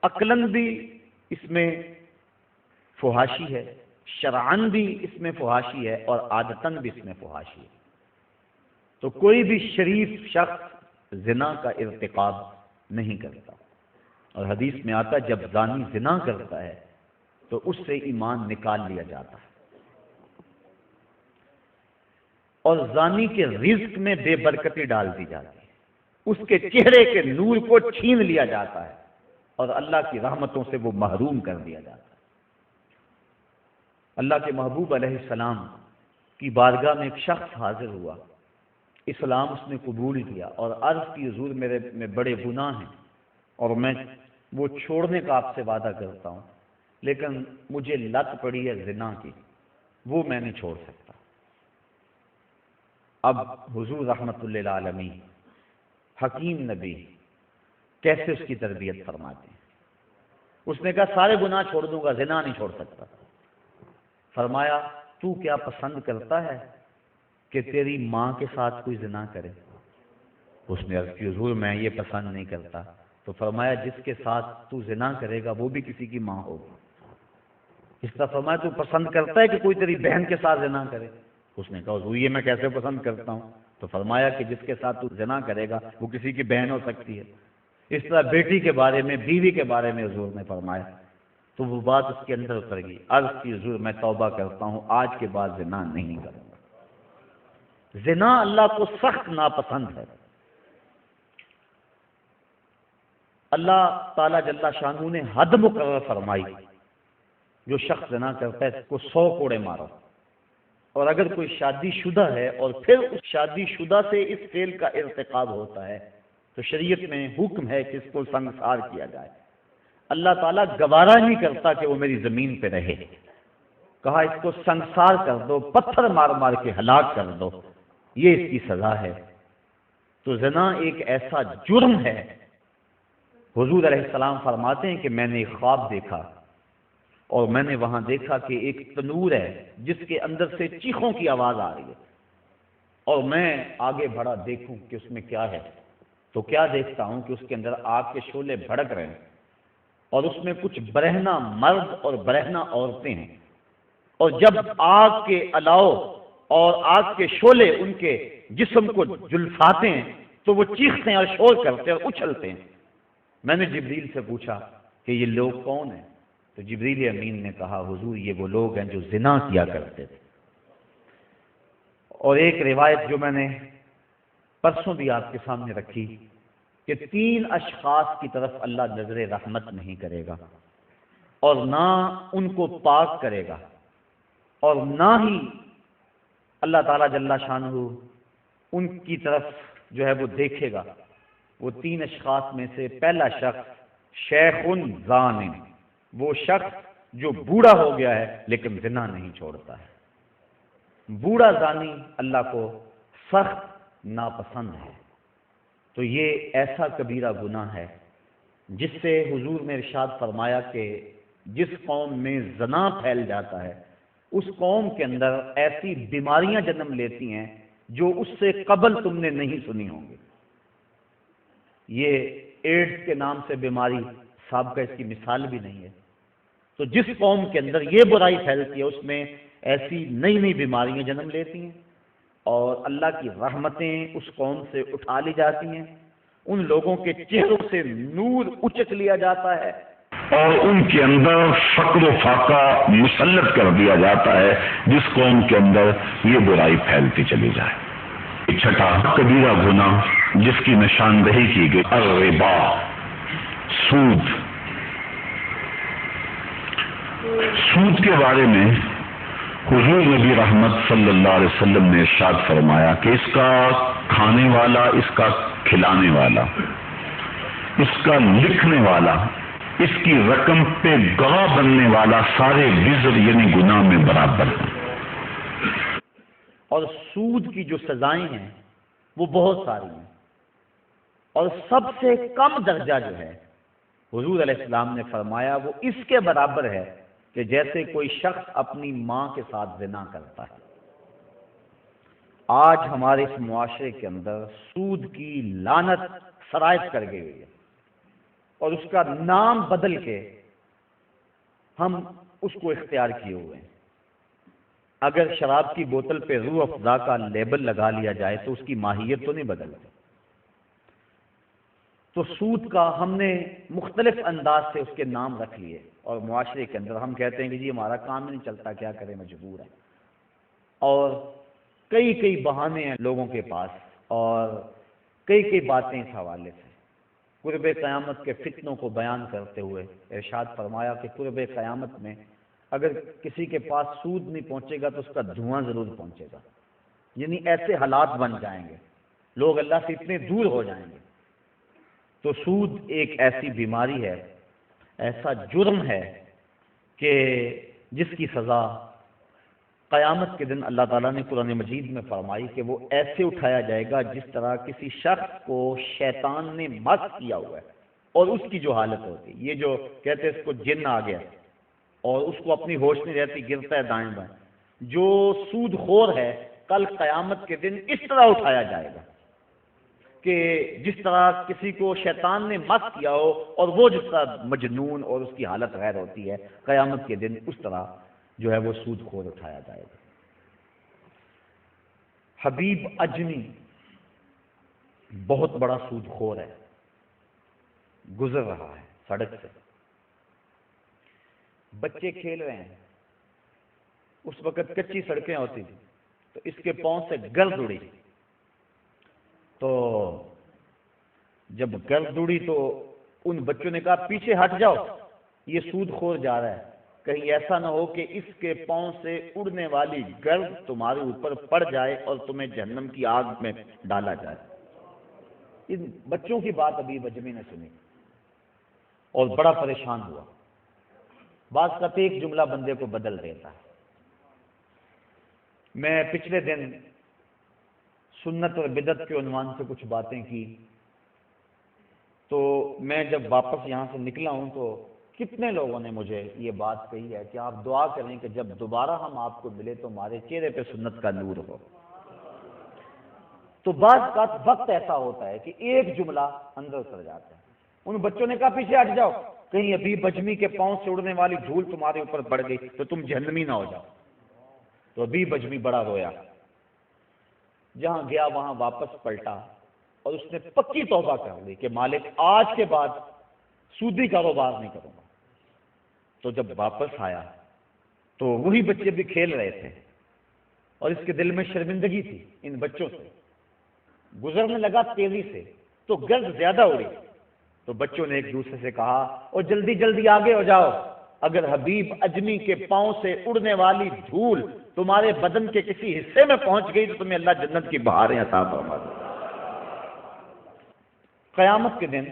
عقلاً بھی اس میں فحاشی ہے، شرعاً بھی اس میں فحاشی ہے، اور عادتاً بھی اس میں فحاشی ہے۔ تو کوئی بھی شریف شخص زنا کا ارتکاب نہیں کرتا، اور حدیث میں آتا ہے جب زانی زنا کرتا ہے تو اس سے ایمان نکال لیا جاتا ہے، اور زانی کے رزق میں بے برکتی ڈال دی جاتی ہے، اس کے چہرے کے نور کو چھین لیا جاتا ہے، اور اللہ کی رحمتوں سے وہ محروم کر دیا جاتا ہے۔ اللہ کے محبوب علیہ السلام کی بارگاہ میں ایک شخص حاضر ہوا اسلام اس نے قبول کیا اور عرض کی حضور میرے میں بڑے گناہ ہیں اور میں وہ چھوڑنے کا آپ سے وعدہ کرتا ہوں، لیکن مجھے لت پڑی ہے زنا کی، وہ میں نہیں چھوڑ سکتا۔ اب حضور رحمت اللہ العالمین حکیم نبی کیسے اس کی تربیت فرماتے ہیں؟ اس نے کہا سارے گناہ چھوڑ دوں گا، زنا نہیں چھوڑ سکتا۔ فرمایا تو کیا پسند کرتا ہے کہ تیری ماں کے ساتھ کوئی زنا کرے؟ اس نے عرض کی حضور میں یہ پسند نہیں کرتا۔ تو فرمایا جس کے ساتھ تو زنا کرے گا وہ بھی کسی کی ماں ہوگی۔ اس طرح فرمایا تو پسند کرتا ہے کہ کوئی تیری بہن کے ساتھ زنا کرے؟ اس نے کہا حضور یہ میں کیسے پسند کرتا ہوں؟ تو فرمایا کہ جس کے ساتھ تو زنا کرے گا وہ کسی کی بہن ہو سکتی ہے۔ اس طرح بیٹی کے بارے میں، بیوی کے بارے میں حضور نے فرمایا، تو وہ بات اس کے اندر اتر گئی۔ عرض کی حضور میں توبہ کرتا ہوں، آج کے بعد زنا نہیں کروں گا۔ زنا اللہ کو سخت ناپسند ہے۔ اللہ تعالیٰ جل شانہ نے حد مقرر فرمائی، جو شخص زنا کرتا ہے اس کو 100 کوڑے مارو، اور اگر کوئی شادی شدہ ہے اور پھر اس شادی شدہ سے اس فعل کا ارتکاب ہوتا ہے تو شریعت میں حکم ہے کہ اس کو سنگسار کیا جائے۔ اللہ تعالیٰ گوارا نہیں کرتا کہ وہ میری زمین پہ رہے، کہا اس کو سنگسار کر دو، پتھر مار مار کے ہلاک کر دو، یہ اس کی سزا ہے۔ تو زنا ایک ایسا جرم ہے، حضور علیہ السلام فرماتے ہیں کہ میں نے ایک خواب دیکھا اور میں نے وہاں دیکھا کہ ایک تنور ہے جس کے اندر سے چیخوں کی آواز آ رہی ہے، اور میں آگے بڑھا دیکھوں کہ اس میں کیا ہے، تو کیا دیکھتا ہوں کہ اس کے اندر آگ کے شعلے بھڑک رہے ہیں، اور اس میں کچھ برہنہ مرد اور برہنہ عورتیں ہیں، اور جب آگ کے الاؤ اور آگ کے شعلے ان کے جسم کو جلفاتے ہیں تو وہ چیختے ہیں اور شور کرتے ہیں اور اچھلتے ہیں۔ میں نے جبریل سے پوچھا کہ یہ لوگ کون ہیں؟ تو جبریل امین نے کہا حضور یہ وہ لوگ ہیں جو زنا کیا کرتے تھے۔ اور ایک روایت جو میں نے پرسوں بھی آپ کے سامنے رکھی کہ 3 اشخاص کی طرف اللہ نظر رحمت نہیں کرے گا، اور نہ ان کو پاک کرے گا، اور نہ ہی اللہ تعالیٰ جل شانہ ان کی طرف جو ہے وہ دیکھے گا۔ وہ 3 اشخاص میں سے پہلا شخص شیخ زان، وہ شخص جو بوڑھا ہو گیا ہے لیکن زنا نہیں چھوڑتا ہے۔ بوڑھا زانی اللہ کو سخت ناپسند ہے۔ تو یہ ایسا کبیرہ گناہ ہے جس سے حضور نے ارشاد فرمایا کہ جس قوم میں زنا پھیل جاتا ہے اس قوم کے اندر ایسی بیماریاں جنم لیتی ہیں جو اس سے قبل تم نے نہیں سنی ہوں گی۔ یہ ایڈز کے نام سے بیماری سابقہ اس کی مثال بھی نہیں ہے۔ تو جس قوم کے اندر یہ برائی پھیلتی ہے اس میں ایسی نئی نئی بیماریاں جنم لیتی ہیں، اور اللہ کی رحمتیں اس قوم سے اٹھا لی جاتی ہیں، ان لوگوں کے چہروں سے نور اچک لیا جاتا ہے، اور ان کے اندر فقر و فاقہ مسلط کر دیا جاتا ہے جس قوم کے اندر یہ برائی پھیلتی چلی جائے۔ چھٹا کبیرہ گناہ جس کی نشاندہی کی گئی الربا، سود۔ سود کے بارے میں حضور نبی رحمت صلی اللہ علیہ وسلم نے ارشاد فرمایا کہ اس کا کھانے والا، اس کا کھلانے والا، اس کا لکھنے والا، اس کی رقم پہ گواہ بننے والا سارے وزر یعنی گناہ میں برابر ہیں۔ اور سود کی جو سزائیں ہیں وہ بہت ساری ہیں، اور سب سے کم درجہ جو ہے حضور علیہ السلام نے فرمایا وہ اس کے برابر ہے کہ جیسے کوئی شخص اپنی ماں کے ساتھ زنا کرتا ہے۔ آج ہمارے اس معاشرے کے اندر سود کی لعنت سرایت کر گئی ہوئی ہے، اور اس کا نام بدل کے ہم اس کو اختیار کیے ہوئے ہیں۔ اگر شراب کی بوتل پہ روح افزا کا لیبل لگا لیا جائے تو اس کی ماہیت تو نہیں بدلتی۔ تو سود کا ہم نے مختلف انداز سے اس کے نام رکھ لیے، اور معاشرے کے اندر ہم کہتے ہیں کہ جی ہمارا کام نہیں چلتا، کیا کریں، مجبور ہے، اور کئی بہانے ہیں لوگوں کے پاس، اور کئی باتیں اس حوالے سے۔ قرب قیامت کے فتنوں کو بیان کرتے ہوئے ارشاد فرمایا کہ قرب قیامت میں اگر کسی کے پاس سود نہیں پہنچے گا تو اس کا دھواں ضرور پہنچے گا، یعنی ایسے حالات بن جائیں گے لوگ اللہ سے اتنے دور ہو جائیں گے۔ تو سود ایک ایسی بیماری ہے، ایسا جرم ہے کہ جس کی سزا قیامت کے دن اللہ تعالیٰ نے قرآن مجید میں فرمائی کہ وہ ایسے اٹھایا جائے گا جس طرح کسی شخص کو شیطان نے مس کیا ہوا ہے اور اس کی جو حالت ہوتی، یہ جو کہتے ہیں اس کو جن آ گیا اور اس کو اپنی ہوش نہیں رہتی، گرتا ہے دائیں بائیں، جو سود خور ہے کل قیامت کے دن اس طرح اٹھایا جائے گا کہ جس طرح کسی کو شیطان نے مس کیا ہو اور وہ جس طرح مجنون اور اس کی حالت غیر ہوتی ہے، قیامت کے دن اس طرح جو ہے وہ سود خور اٹھایا جائے گا۔ حبیب اجمی بہت بڑا سود خور ہے، گزر رہا ہے سڑک سے، بچے کھیل رہے ہیں، اس وقت کچی سڑکیں ہوتی تھی تو اس کے پاؤں سے گرد اڑی، تو جب گرد اڑی تو ان بچوں نے کہا پیچھے ہٹ جاؤ، یہ سود خور جا رہا ہے، کہیں ایسا نہ ہو کہ اس کے پاؤں سے اڑنے والی گرد تمہارے اوپر پڑ جائے اور تمہیں جہنم کی آگ میں ڈالا جائے۔ ان بچوں کی بات ابھی اجمی نے سنی اور بڑا پریشان ہوا۔ بعض کہتے ایک جملہ بندے کو بدل دیتا ہے۔ میں پچھلے دن سنت اور بدعت کے عنوان سے کچھ باتیں کی، تو میں جب واپس یہاں سے نکلا ہوں تو کتنے لوگوں نے مجھے یہ بات کہی ہے کہ آپ دعا کریں کہ جب دوبارہ ہم آپ کو ملے تو ہمارے چہرے پہ سنت کا نور ہو۔ تو بعض کا وقت ایسا ہوتا ہے کہ ایک جملہ اندر اتر جاتا ہے۔ ان بچوں نے کہا پیچھے ہٹ جاؤ، کہیں ابھی بجمی کے پاؤں سے اڑنے والی دھول تمہارے اوپر پڑ گئی تو تم جہنمی نہ ہو جاؤ۔ تو ابھی بجمی بڑا رویا، جہاں گیا وہاں واپس پلٹا اور اس نے پکی توبہ کر لی کہ مالک آج کے بعد سودی کاروبار نہیں کروں گا۔ تو جب واپس آیا تو وہی بچے بھی کھیل رہے تھے اور اس کے دل میں شرمندگی تھی ان بچوں سے، گزرنے لگا تیزی سے تو گرد زیادہ اڑی، تو بچوں نے ایک دوسرے سے کہا اور جلدی جلدی آگے ہو جاؤ، اگر حبیب اجمی کے پاؤں سے اڑنے والی دھول تمہارے بدن کے کسی حصے میں پہنچ گئی تو تمہیں اللہ جنت کی بہاریں عطا فرما دے۔ قیامت کے دن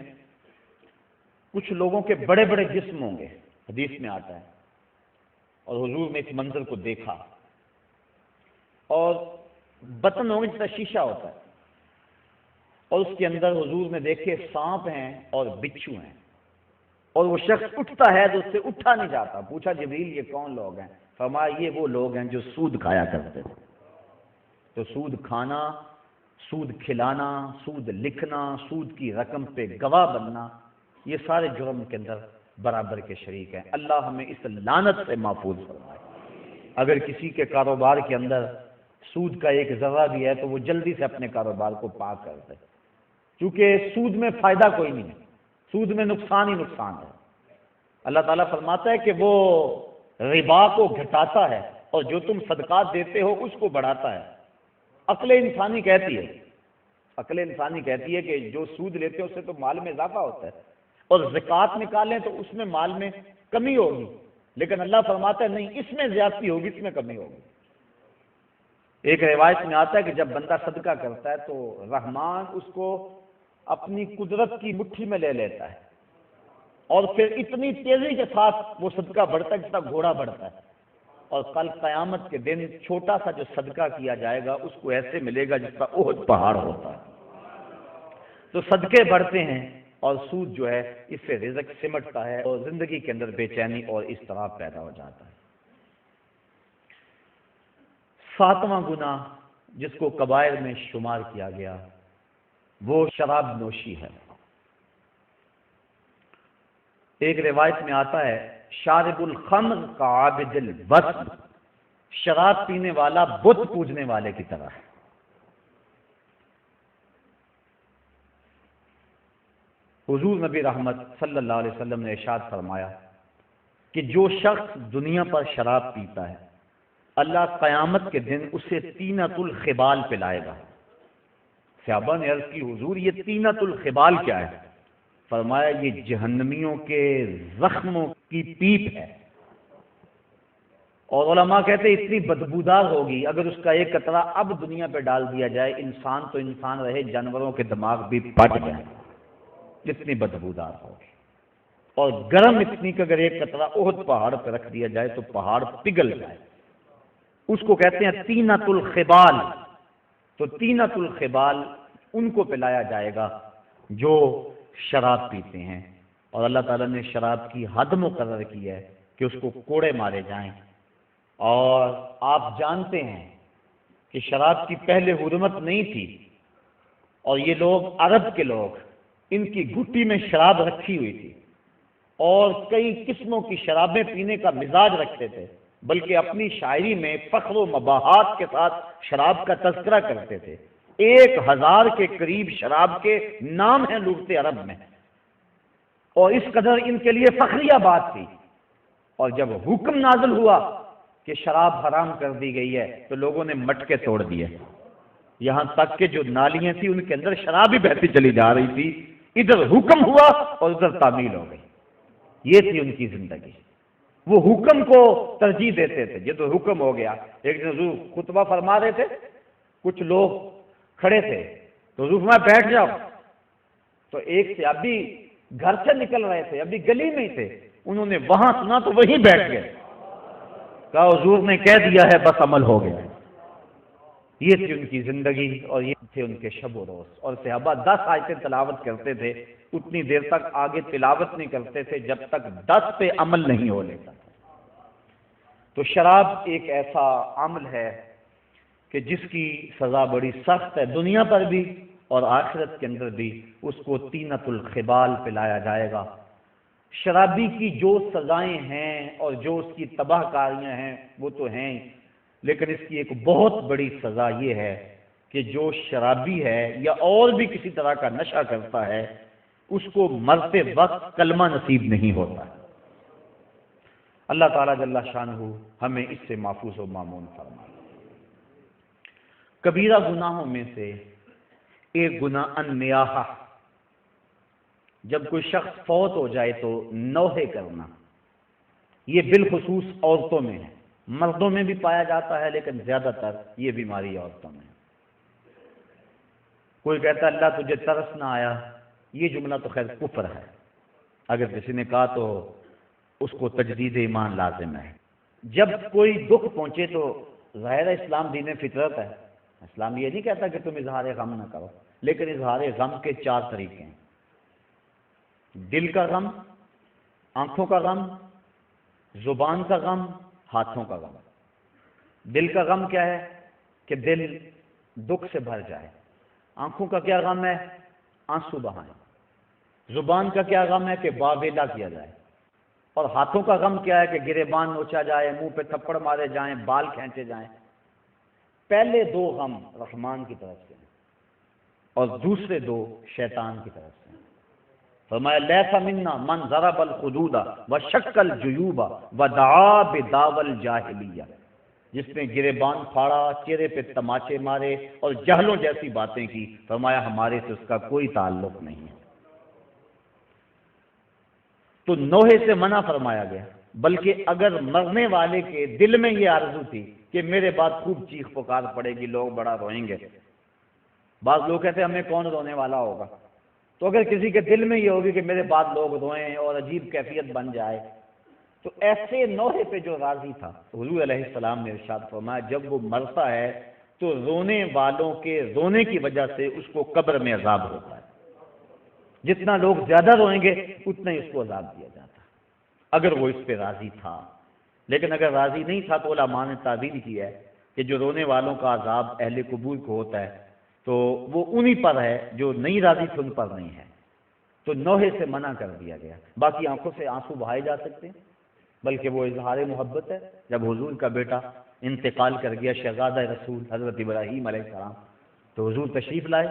کچھ لوگوں کے بڑے بڑے جسم ہوں گے، حدیث میں آتا ہے، اور حضور نے اس منظر کو دیکھا، اور بطن ہوں گے جس طرح شیشہ ہوتا ہے، اور اس کے اندر حضور نے دیکھے سانپ ہیں اور بچھو ہیں، اور وہ شخص اٹھتا ہے تو اس سے اٹھا نہیں جاتا۔ پوچھا جبریل یہ کون لوگ ہیں؟ فرمایا یہ وہ لوگ ہیں جو سود کھایا کرتے تھے۔ تو سود کھانا، سود کھلانا، سود لکھنا، سود کی رقم پہ گواہ بننا، یہ سارے جرم کے اندر برابر کے شریک ہیں۔ اللہ ہمیں اس لعنت سے محفوظ فرمائے۔ اگر کسی کے کاروبار کے اندر سود کا ایک ذرہ بھی ہے تو وہ جلدی سے اپنے کاروبار کو پاک کر دے، کیونکہ سود میں فائدہ کوئی نہیں ہے، سود میں نقصان ہی نقصان ہے۔ اللہ تعالیٰ فرماتا ہے کہ وہ ربا کو گھٹاتا ہے اور جو تم صدقات دیتے ہو اس کو بڑھاتا ہے۔ عقل انسانی کہتی ہے کہ جو سود لیتے ہو اس سے تو مال میں اضافہ ہوتا ہے، اور زکوٰۃ نکالیں تو اس میں مال میں کمی ہوگی، لیکن اللہ فرماتا ہے نہیں، اس میں زیادتی ہوگی، اس میں کمی ہوگی۔ ایک روایت میں آتا ہے کہ جب بندہ صدقہ کرتا ہے تو رحمان اس کو اپنی قدرت کی مٹھی میں لے لیتا ہے، اور پھر اتنی تیزی کے ساتھ وہ صدقہ بڑھتا ہے جس طرح گھوڑا بڑھتا ہے، اور کل قیامت کے دن چھوٹا سا جو صدقہ کیا جائے گا اس کو ایسے ملے گا جس طرح احد پہاڑ ہوتا ہے۔ تو صدقے بڑھتے ہیں اور سود جو ہے اس سے رزق سمٹتا ہے اور زندگی کے اندر بے چینی اور اضطراب پیدا ہو جاتا ہے۔ 7واں گناہ جس کو کبائر میں شمار کیا گیا وہ شراب نوشی ہے۔ ایک روایت میں آتا ہے شارب الخمر کا عابد الوثن، شراب پینے والا بت پوجنے والے کی طرح ہے۔ حضور نبی رحمت صلی اللہ علیہ وسلم نے ارشاد فرمایا کہ جو شخص دنیا پر شراب پیتا ہے اللہ قیامت کے دن اسے طینۃ الخبال پلائے گا۔ صحابہ نے عرض کی حضور یہ طینۃ الخبال کیا ہے؟ فرمایا یہ جہنمیوں کے زخموں کی پیپ ہے، اور علماء کہتے ہیں اتنی بدبودار ہوگی، اگر اس کا ایک قطرہ اب دنیا پہ ڈال دیا جائے، انسان تو انسان رہے، جانوروں کے دماغ بھی پھٹ جائیں، اتنی بدبودار ہوگی، اور گرم اتنی کہ اگر ایک قطرہ احد پہاڑ پہ رکھ دیا جائے تو پہاڑ پگھل جائے۔ اس کو کہتے ہیں طینۃ الخبال۔ تو طینۃ الخبال ان کو پلایا جائے گا جو شراب پیتے ہیں، اور اللہ تعالیٰ نے شراب کی حد مقرر کی ہے کہ اس کو کوڑے مارے جائیں۔ اور آپ جانتے ہیں کہ شراب کی پہلے حرمت نہیں تھی، اور یہ لوگ عرب کے لوگ ان کی گھٹی میں شراب رکھی ہوئی تھی، اور کئی قسموں کی شرابیں پینے کا مزاج رکھتے تھے، بلکہ اپنی شاعری میں فخر و مباحات کے ساتھ شراب کا تذکرہ کرتے تھے۔ 1000 کے قریب شراب کے نام ہیں لغت عرب میں، اور اس قدر ان کے لیے فخریہ بات تھی۔ اور جب حکم نازل ہوا کہ شراب حرام کر دی گئی ہے تو لوگوں نے مٹکے توڑ دیے، یہاں تک کہ جو نالیاں تھیں ان کے اندر شراب ہی بہتی چلی جا رہی تھی، ادھر حکم ہوا اور ادھر تعمیل ہو گئی۔ یہ تھی ان کی زندگی، وہ حکم کو ترجیح دیتے تھے۔ یہ تو حکم ہو گیا، ایک دن حضور خطبہ فرما رہے تھے، کچھ لوگ کھڑے تھے تو حضور فرمایا بیٹھ جاؤ، تو ایک سے ابھی گھر سے نکل رہے تھے، ابھی گلی میں ہی تھے، انہوں نے وہاں سنا تو وہیں بیٹھ گئے، کہا حضور نے کہہ دیا ہے بس عمل ہو گیا۔ یہ تھی ان کی زندگی اور یہ تھے ان کے شب و روز۔ اور صحابہ 10 آیتیں تلاوت کرتے تھے، اتنی دیر تک آگے تلاوت نہیں کرتے تھے جب تک 10 پہ عمل نہیں ہو لیتا۔ تو شراب ایک ایسا عمل ہے کہ جس کی سزا بڑی سخت ہے، دنیا پر بھی اور آخرت کے اندر بھی۔ اس کو طینۃ الخبال پلایا جائے گا۔ شرابی کی جو سزائیں ہیں اور جو اس کی تباہ کاریاں ہیں وہ تو ہیں، لیکن اس کی ایک بہت بڑی سزا یہ ہے کہ جو شرابی ہے یا اور بھی کسی طرح کا نشہ کرتا ہے، اس کو مرتے وقت کلمہ نصیب نہیں ہوتا۔ اللہ تعالیٰ جل شانہ ہمیں اس سے محفوظ و مامون فرمائے۔ کبیرہ گناہوں میں سے ایک گناہ النیاحہ، جب کوئی شخص فوت ہو جائے تو نوحے کرنا، یہ بالخصوص عورتوں میں ہے، مردوں میں بھی پایا جاتا ہے لیکن زیادہ تر یہ بیماری عورتوں میں ہے۔ کوئی کہتا ہے اللہ تجھے ترس نہ آیا، یہ جملہ تو خیر کفر ہے، اگر کسی نے کہا تو اس کو تجدید ایمان لازم ہے۔ جب کوئی دکھ پہنچے تو ظاہر اسلام دین فطرت ہے، اسلام یہ نہیں کہتا کہ تم اظہار غم نہ کرو، لیکن اظہار غم کے 4 طریقے ہیں: دل کا غم، آنکھوں کا غم، زبان کا غم، ہاتھوں کا غم۔ دل کا غم کیا ہے کہ دل دکھ سے بھر جائے۔ آنکھوں کا کیا غم ہے؟ آنسو بہائیں۔ زبان کا کیا غم ہے کہ واویلا کیا جائے۔ اور ہاتھوں کا غم کیا ہے کہ گریبان نوچا جائے، منہ پہ تھپڑ مارے جائیں، بال کھینچے جائیں۔ پہلے 2 غم رحمان کی طرف سے اور دوسرے 2 شیطان کی طرف سے۔ فرمایا لیس منا من ضرب الخدود وشق الجیوب ودعا بدعوی الجاہلیہ، جس نے گریبان پھاڑا، چہرے پہ تماچے مارے اور جہلوں جیسی باتیں کی، فرمایا ہمارے سے اس کا کوئی تعلق نہیں ہے۔ تو نوحے سے منع فرمایا گیا، بلکہ اگر مرنے والے کے دل میں یہ آرزو تھی کہ میرے بعد خوب چیخ پکار پڑے گی، لوگ بڑا روئیں گے، بعض لوگ کہتے ہیں ہمیں کون رونے والا ہوگا، تو اگر کسی کے دل میں یہ ہوگی کہ میرے بعد لوگ روئیں اور عجیب کیفیت بن جائے، تو ایسے نوحے پہ جو راضی تھا، حضور علیہ السلام نے ارشاد فرمایا جب وہ مرتا ہے تو رونے والوں کے رونے کی وجہ سے اس کو قبر میں عذاب ہوتا ہے، جتنا لوگ زیادہ روئیں گے اتنا ہی اس کو عذاب دیا جاتا ہے، اگر وہ اس پہ راضی تھا۔ لیکن اگر راضی نہیں تھا تو علماء نے تعبیر کی ہے کہ جو رونے والوں کا عذاب اہل قبور کو ہوتا ہے تو وہ انہی پر ہے، جو نہیں راضی تھے ان پر نہیں ہے، تو نوحے سے منع کر دیا گیا۔ باقی آنکھوں سے آنسو بہائے جا سکتے ہیں، بلکہ وہ اظہار محبت ہے۔ جب حضور کا بیٹا انتقال کر گیا، شہزادہ رسول حضرت ابراہیم علیہ السلام، تو حضور تشریف لائے،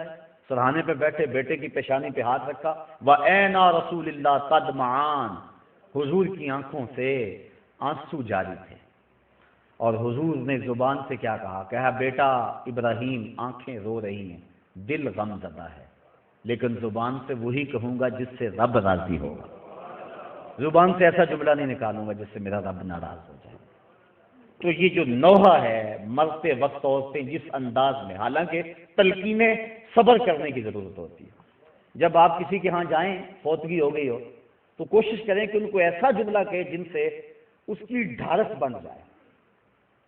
سرہانے پہ بیٹھے، بیٹے کی پیشانی پہ ہاتھ رکھا، وَأَيْنَ رَسُولِ اللَّهِ تَدْمَعَانِ، حضور کی آنکھوں سے آنسو جاری تھے، اور حضور نے زبان سے کیا کہا بیٹا ابراہیم آنکھیں رو رہی ہیں، دل غم زدہ ہے، لیکن زبان سے وہی کہوں گا جس سے رب راضی ہوگا، زبان سے ایسا جملہ نہیں نکالوں گا جس سے میرا رب ناراض ہو جائے۔ تو یہ جو نوحہ ہے مرتے وقت عورتیں جس انداز میں، حالانکہ تلقینیں صبر کرنے کی ضرورت ہوتی ہے. جب آپ کسی کے ہاں جائیں، فوتگی ہو گئی ہو، تو کوشش کریں کہ ان کو ایسا جملہ کہے جن سے اس کی ڈھارس بن جائے،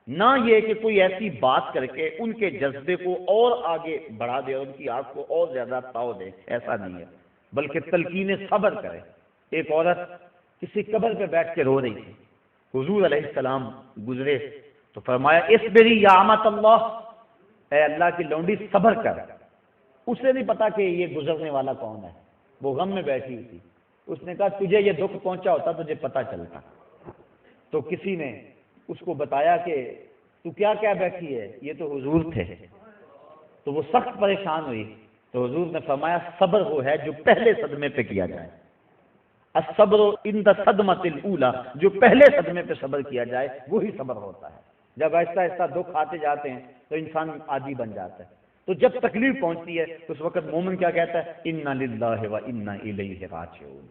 نہ یہ کہ کوئی ایسی بات کر کے ان کے جذبے کو اور آگے بڑھا دے اور ان کی آنکھ کو اور زیادہ تاؤ دے. ایسا نہیں ہے، بلکہ تلقین صبر کرے. ایک عورت کسی قبر پہ بیٹھ کے رو رہی تھی، حضور علیہ السلام گزرے تو فرمایا اصبری یا امۃ اللہ، اے اللہ کی لونڈی صبر کر. اسے نہیں پتا کہ یہ گزرنے والا کون ہے، وہ غم میں بیٹھی ہوئی تھی. اس نے کہا تجھے یہ دکھ پہنچا ہوتا تجھے پتا چلتا. تو کسی نے اس کو بتایا کہ تو کیا کیا بیٹھی ہے، یہ تو حضور تھے. تو وہ سخت پریشان ہوئی. تو حضور نے فرمایا صبر وہ ہے جو پہلے صدمے پہ کیا جائے. الصبر عند الصدمۃ الاولی، جو پہلے صدمے پہ صبر کیا جائے وہی صبر ہوتا ہے. جب آہستہ آہستہ دکھ آتے جاتے ہیں تو انسان عادی بن جاتا ہے. تو جب تکلیف پہنچتی ہے تو اس وقت مومن کیا کہتا ہے، انا للہ و انا الیہ راجعون.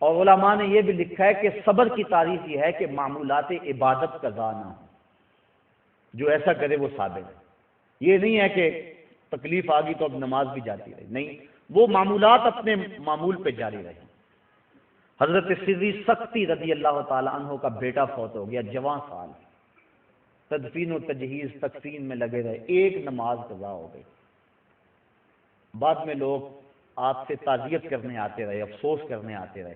اور علماء نے یہ بھی لکھا ہے کہ صبر کی تعریف یہ ہے کہ معمولات عبادت قضا نہ ہو، جو ایسا کرے وہ صابر ہے. یہ نہیں ہے کہ تکلیف آ گئی تو اب نماز بھی جاتی رہے، نہیں، وہ معمولات اپنے معمول پہ جاری رہے. حضرت سری سختی رضی اللہ تعالی عنہ کا بیٹا فوت ہو گیا، جوان سال، تدفین و تجہیز تقسیم میں لگے رہے، ایک نماز قضا ہو گئی. بعد میں لوگ آپ سے تعزیت کرنے آتے رہے، افسوس کرنے آتے رہے.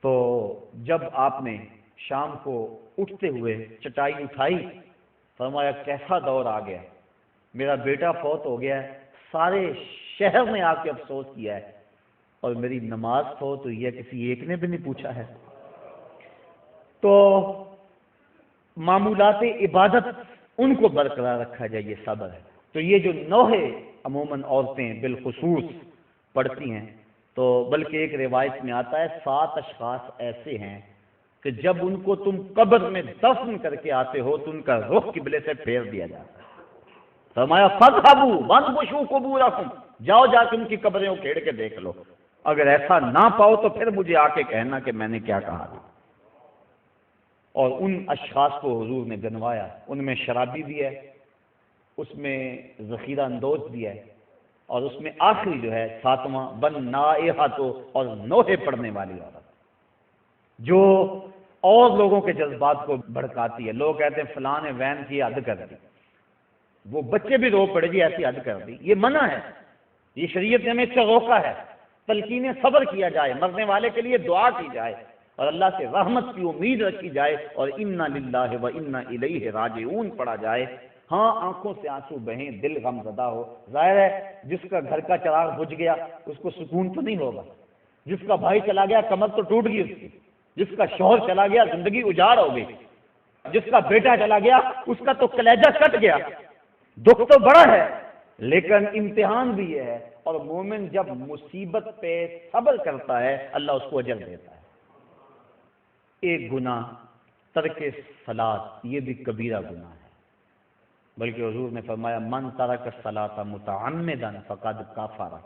تو جب آپ نے شام کو اٹھتے ہوئے چٹائی اٹھائی، فرمایا کیسا دور آ گیا، میرا بیٹا فوت ہو گیا ہے، سارے شہر نے آ کے افسوس کیا ہے، اور میری نماز فوت ہوئی ہے، کسی ایک نے بھی نہیں پوچھا ہے. تو معمولات عبادت ان کو برقرار رکھا جائے، یہ صبر ہے. تو یہ جو نوحے عموماً عورتیں بالخصوص پڑھتی ہیں، تو بلکہ ایک روایت میں آتا ہے 7 اشخاص ایسے ہیں کہ جب ان کو تم قبر میں دفن کر کے آتے ہو تو ان کا رخ قبلے سے پھیر دیا جاتا ہے. فرمایا فاذهبوا وانبشوا قبورکم، جاؤ جا کے ان کی قبریں اکھیڑ کے دیکھ لو، اگر ایسا نہ پاؤ تو پھر مجھے آ کے کہنا کہ میں نے کیا کہا تھا. اور ان اشخاص کو حضور نے گنوایا. ان میں شرابی بھی ہے، اس میں ذخیرہ اندوز بھی ہے، اور اس میں آخری جو ہے 7واں بن نائحۃ، اور نوحے پڑھنے والی عورت جو اور لوگوں کے جذبات کو بھڑکاتی ہے. لوگ کہتے ہیں فلاں نے وین کی حد کر دی، وہ بچے بھی رو پڑے جی ایسی حد کر دی. یہ منع ہے، یہ شریعت نے ہمیں اس سے روکا ہے. تلقین صبر کیا جائے، مرنے والے کے لیے دعا کی جائے، اور اللہ سے رحمت کی امید رکھی جائے، اور انا للہ و انا الیہ راجعون پڑھا جائے. ہاں آنکھوں سے آنسو بہیں، دل غم زدہ ہو. ظاہر ہے جس کا گھر کا چراغ بجھ گیا اس کو سکون تو نہیں ہوگا، جس کا بھائی چلا گیا کمر تو ٹوٹ گئی اس کی، جس کا شوہر چلا گیا زندگی اجاڑ ہو گئی، جس کا بیٹا چلا گیا اس کا تو کلیجہ کٹ گیا. دکھ تو بڑا ہے لیکن امتحان بھی یہ ہے. اور مومن جب مصیبت پہ صبر کرتا ہے اللہ اس کو اجر دیتا ہے. ایک گناہ ترک صلاۃ، یہ بھی کبیرہ گناہ ہے، بلکہ حضور نے فرمایا من ترک الصلاۃ متعمدا فقد کفر،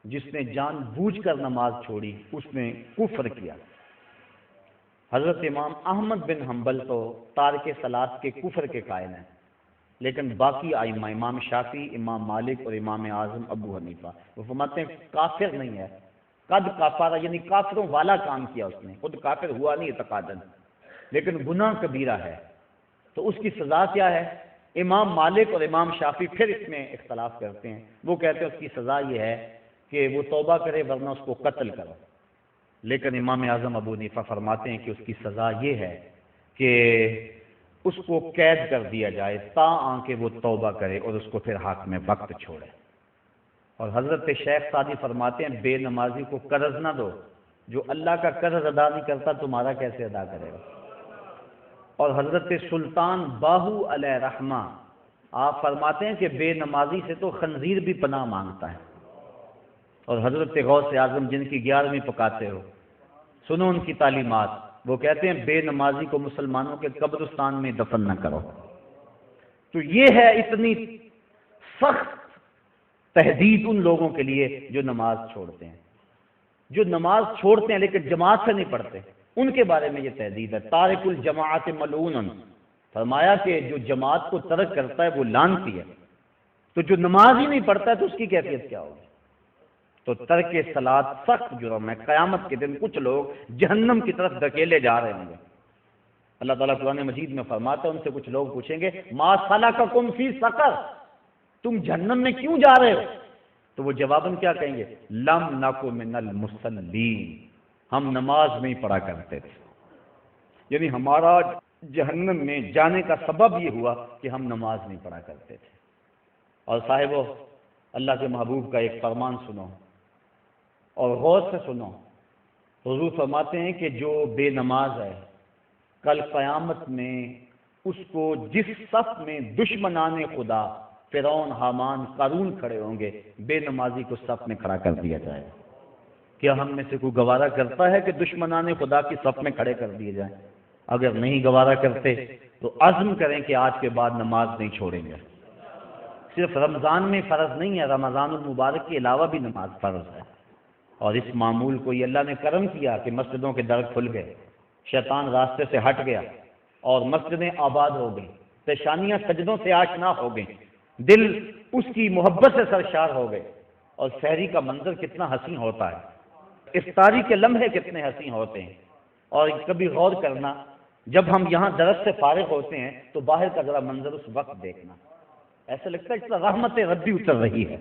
جس نے جان بوجھ کر نماز چھوڑی اس نے کفر کیا. حضرت امام احمد بن حنبل تو تارک صلاۃ کے کفر کے قائل ہیں، لیکن باقی ائمہ امام شافعی، امام مالک اور امام اعظم ابو حنیفہ وہ فرماتے ہیں کافر نہیں ہے. قد کافر یعنی کافروں والا کام کیا اس نے، خود کافر ہوا نہیں اعتقاداً، لیکن گناہ کبیرہ ہے. تو اس کی سزا کیا ہے؟ امام مالک اور امام شافعی پھر اس میں اختلاف کرتے ہیں. وہ کہتے ہیں اس کی سزا یہ ہے کہ وہ توبہ کرے ورنہ اس کو قتل کرو. لیکن امام اعظم ابو حنیفہ فرماتے ہیں کہ اس کی سزا یہ ہے کہ اس کو قید کر دیا جائے تاں کہ وہ توبہ کرے اور اس کو پھر حاکم وقت چھوڑے. اور حضرت شیخ سعدی فرماتے ہیں بے نمازی کو قرض نہ دو، جو اللہ کا قرض ادا نہیں کرتا تمہارا کیسے ادا کرے گا. اور حضرت سلطان باہو علیہ رحمہ آپ فرماتے ہیں کہ بے نمازی سے تو خنزیر بھی پناہ مانگتا ہے. اور حضرت غوث اعظم جن کی 11ویں پکاتے ہو، سنو ان کی تعلیمات. وہ کہتے ہیں بے نمازی کو مسلمانوں کے قبرستان میں دفن نہ کرو. تو یہ ہے اتنی سخت تحدید ان لوگوں کے لیے جو نماز چھوڑتے ہیں، جو نماز چھوڑتے ہیں لیکن جماعت سے نہیں پڑھتے. ان کے بارے میں یہ تحدید ہے۔ تارک الجماعت ملعون، فرمایا کہ جو جماعت کو ترک کرتا ہے وہ لعنتی ہے، تو جو نماز ہی نہیں پڑھتا ہے تو اس کی کیفیت کیا ہوگی؟ تو ترک صلاۃ سخت جرم ہے۔ قیامت کے دن کچھ لوگ جہنم کی طرف دھکیلے جا رہے ہوں گے۔ اللہ تعالیٰ قرآن مجید میں فرماتا ہے، ان سے کچھ لوگ پوچھیں گے ما سلککم فی سقر، تم جہنم میں کیوں جا رہے ہو؟ تو وہ جواباً کیا کہیں گے؟ لم نک من المصلین، ہم نماز نہیں پڑھا کرتے تھے۔ یعنی ہمارا جہنم میں جانے کا سبب یہ ہوا کہ ہم نماز نہیں پڑھا کرتے تھے۔ اور صاحبو، اللہ کے محبوب کا ایک فرمان سنو اور غور سے سنو۔ حضور فرماتے ہیں کہ جو بے نماز ہے، کل قیامت میں اس کو جس صف میں دشمنان خدا فرعون، حامان، قارون کھڑے ہوں گے، بے نمازی کو صف میں کھڑا کر دیا جائے۔ کیا ہم میں سے کوئی گوارا کرتا ہے کہ دشمنان خدا کی صف میں کھڑے کر دیے جائیں؟ اگر نہیں گوارا کرتے تو عزم کریں کہ آج کے بعد نماز نہیں چھوڑیں گے۔ صرف رمضان میں فرض نہیں ہے، رمضان المبارک کے علاوہ بھی نماز فرض ہے۔ اور اس معمول کو یہ اللہ نے کرم کیا کہ مسجدوں کے در کھل گئے، شیطان راستے سے ہٹ گیا اور مسجدیں آباد ہو گئیں، پیشانیاں سجدوں سے آشنا ہو گئیں، دل اس کی محبت سے سرشار ہو گئے۔ اور سحری کا منظر کتنا حسین ہوتا ہے، افطاری کے لمحے کتنے حسین ہوتے ہیں۔ اور کبھی غور کرنا، جب ہم یہاں درس سے فارغ ہوتے ہیں تو باہر کا ذرا منظر اس وقت دیکھنا، ایسا لگتا ہے اس طرح رحمت ربی اتر رہی ہے۔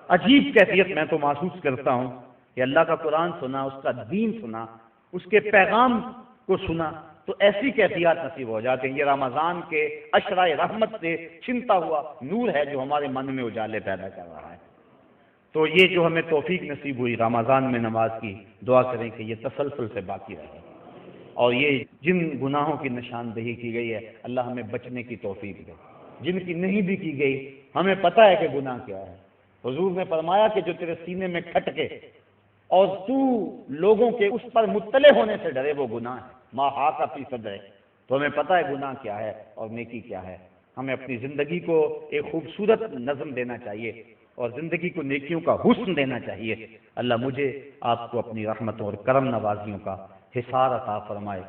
عجیب کیفیت میں تو محسوس کرتا ہوں کہ اللہ کا قرآن سنا، اس کا دین سنا، اس کے پیغام کو سنا تو ایسی کیفیات نصیب ہو جاتے ہیں۔ یہ رمضان کے اشرائے رحمت سے چھنتا ہوا نور ہے جو ہمارے من میں اجالے پیدا کر رہا ہے۔ تو یہ جو ہمیں توفیق نصیب ہوئی رمضان میں نماز کی، دعا کریں کہ یہ تسلسل سے باقی رہے، اور یہ جن گناہوں کی نشاندہی کی گئی ہے اللہ ہمیں بچنے کی توفیق دے، جن کی نہیں بھی کی گئی ہمیں پتہ ہے کہ گناہ کیا ہے۔ حضور نے فرمایا کہ جو تیرے سینے میں کھٹکے اور تو لوگوں کے اس پر مطلع ہونے سے ڈرے وہ گناہ ہے۔ ما حاک فی صدرہ، تو ہمیں پتہ ہے گناہ کیا ہے اور نیکی کیا ہے۔ ہمیں اپنی زندگی کو ایک خوبصورت نظم دینا چاہیے اور زندگی کو نیکیوں کا حسن دینا چاہیے۔ اللہ مجھے آپ کو اپنی رحمتوں اور کرم نوازیوں کا حصار عطا فرمائے۔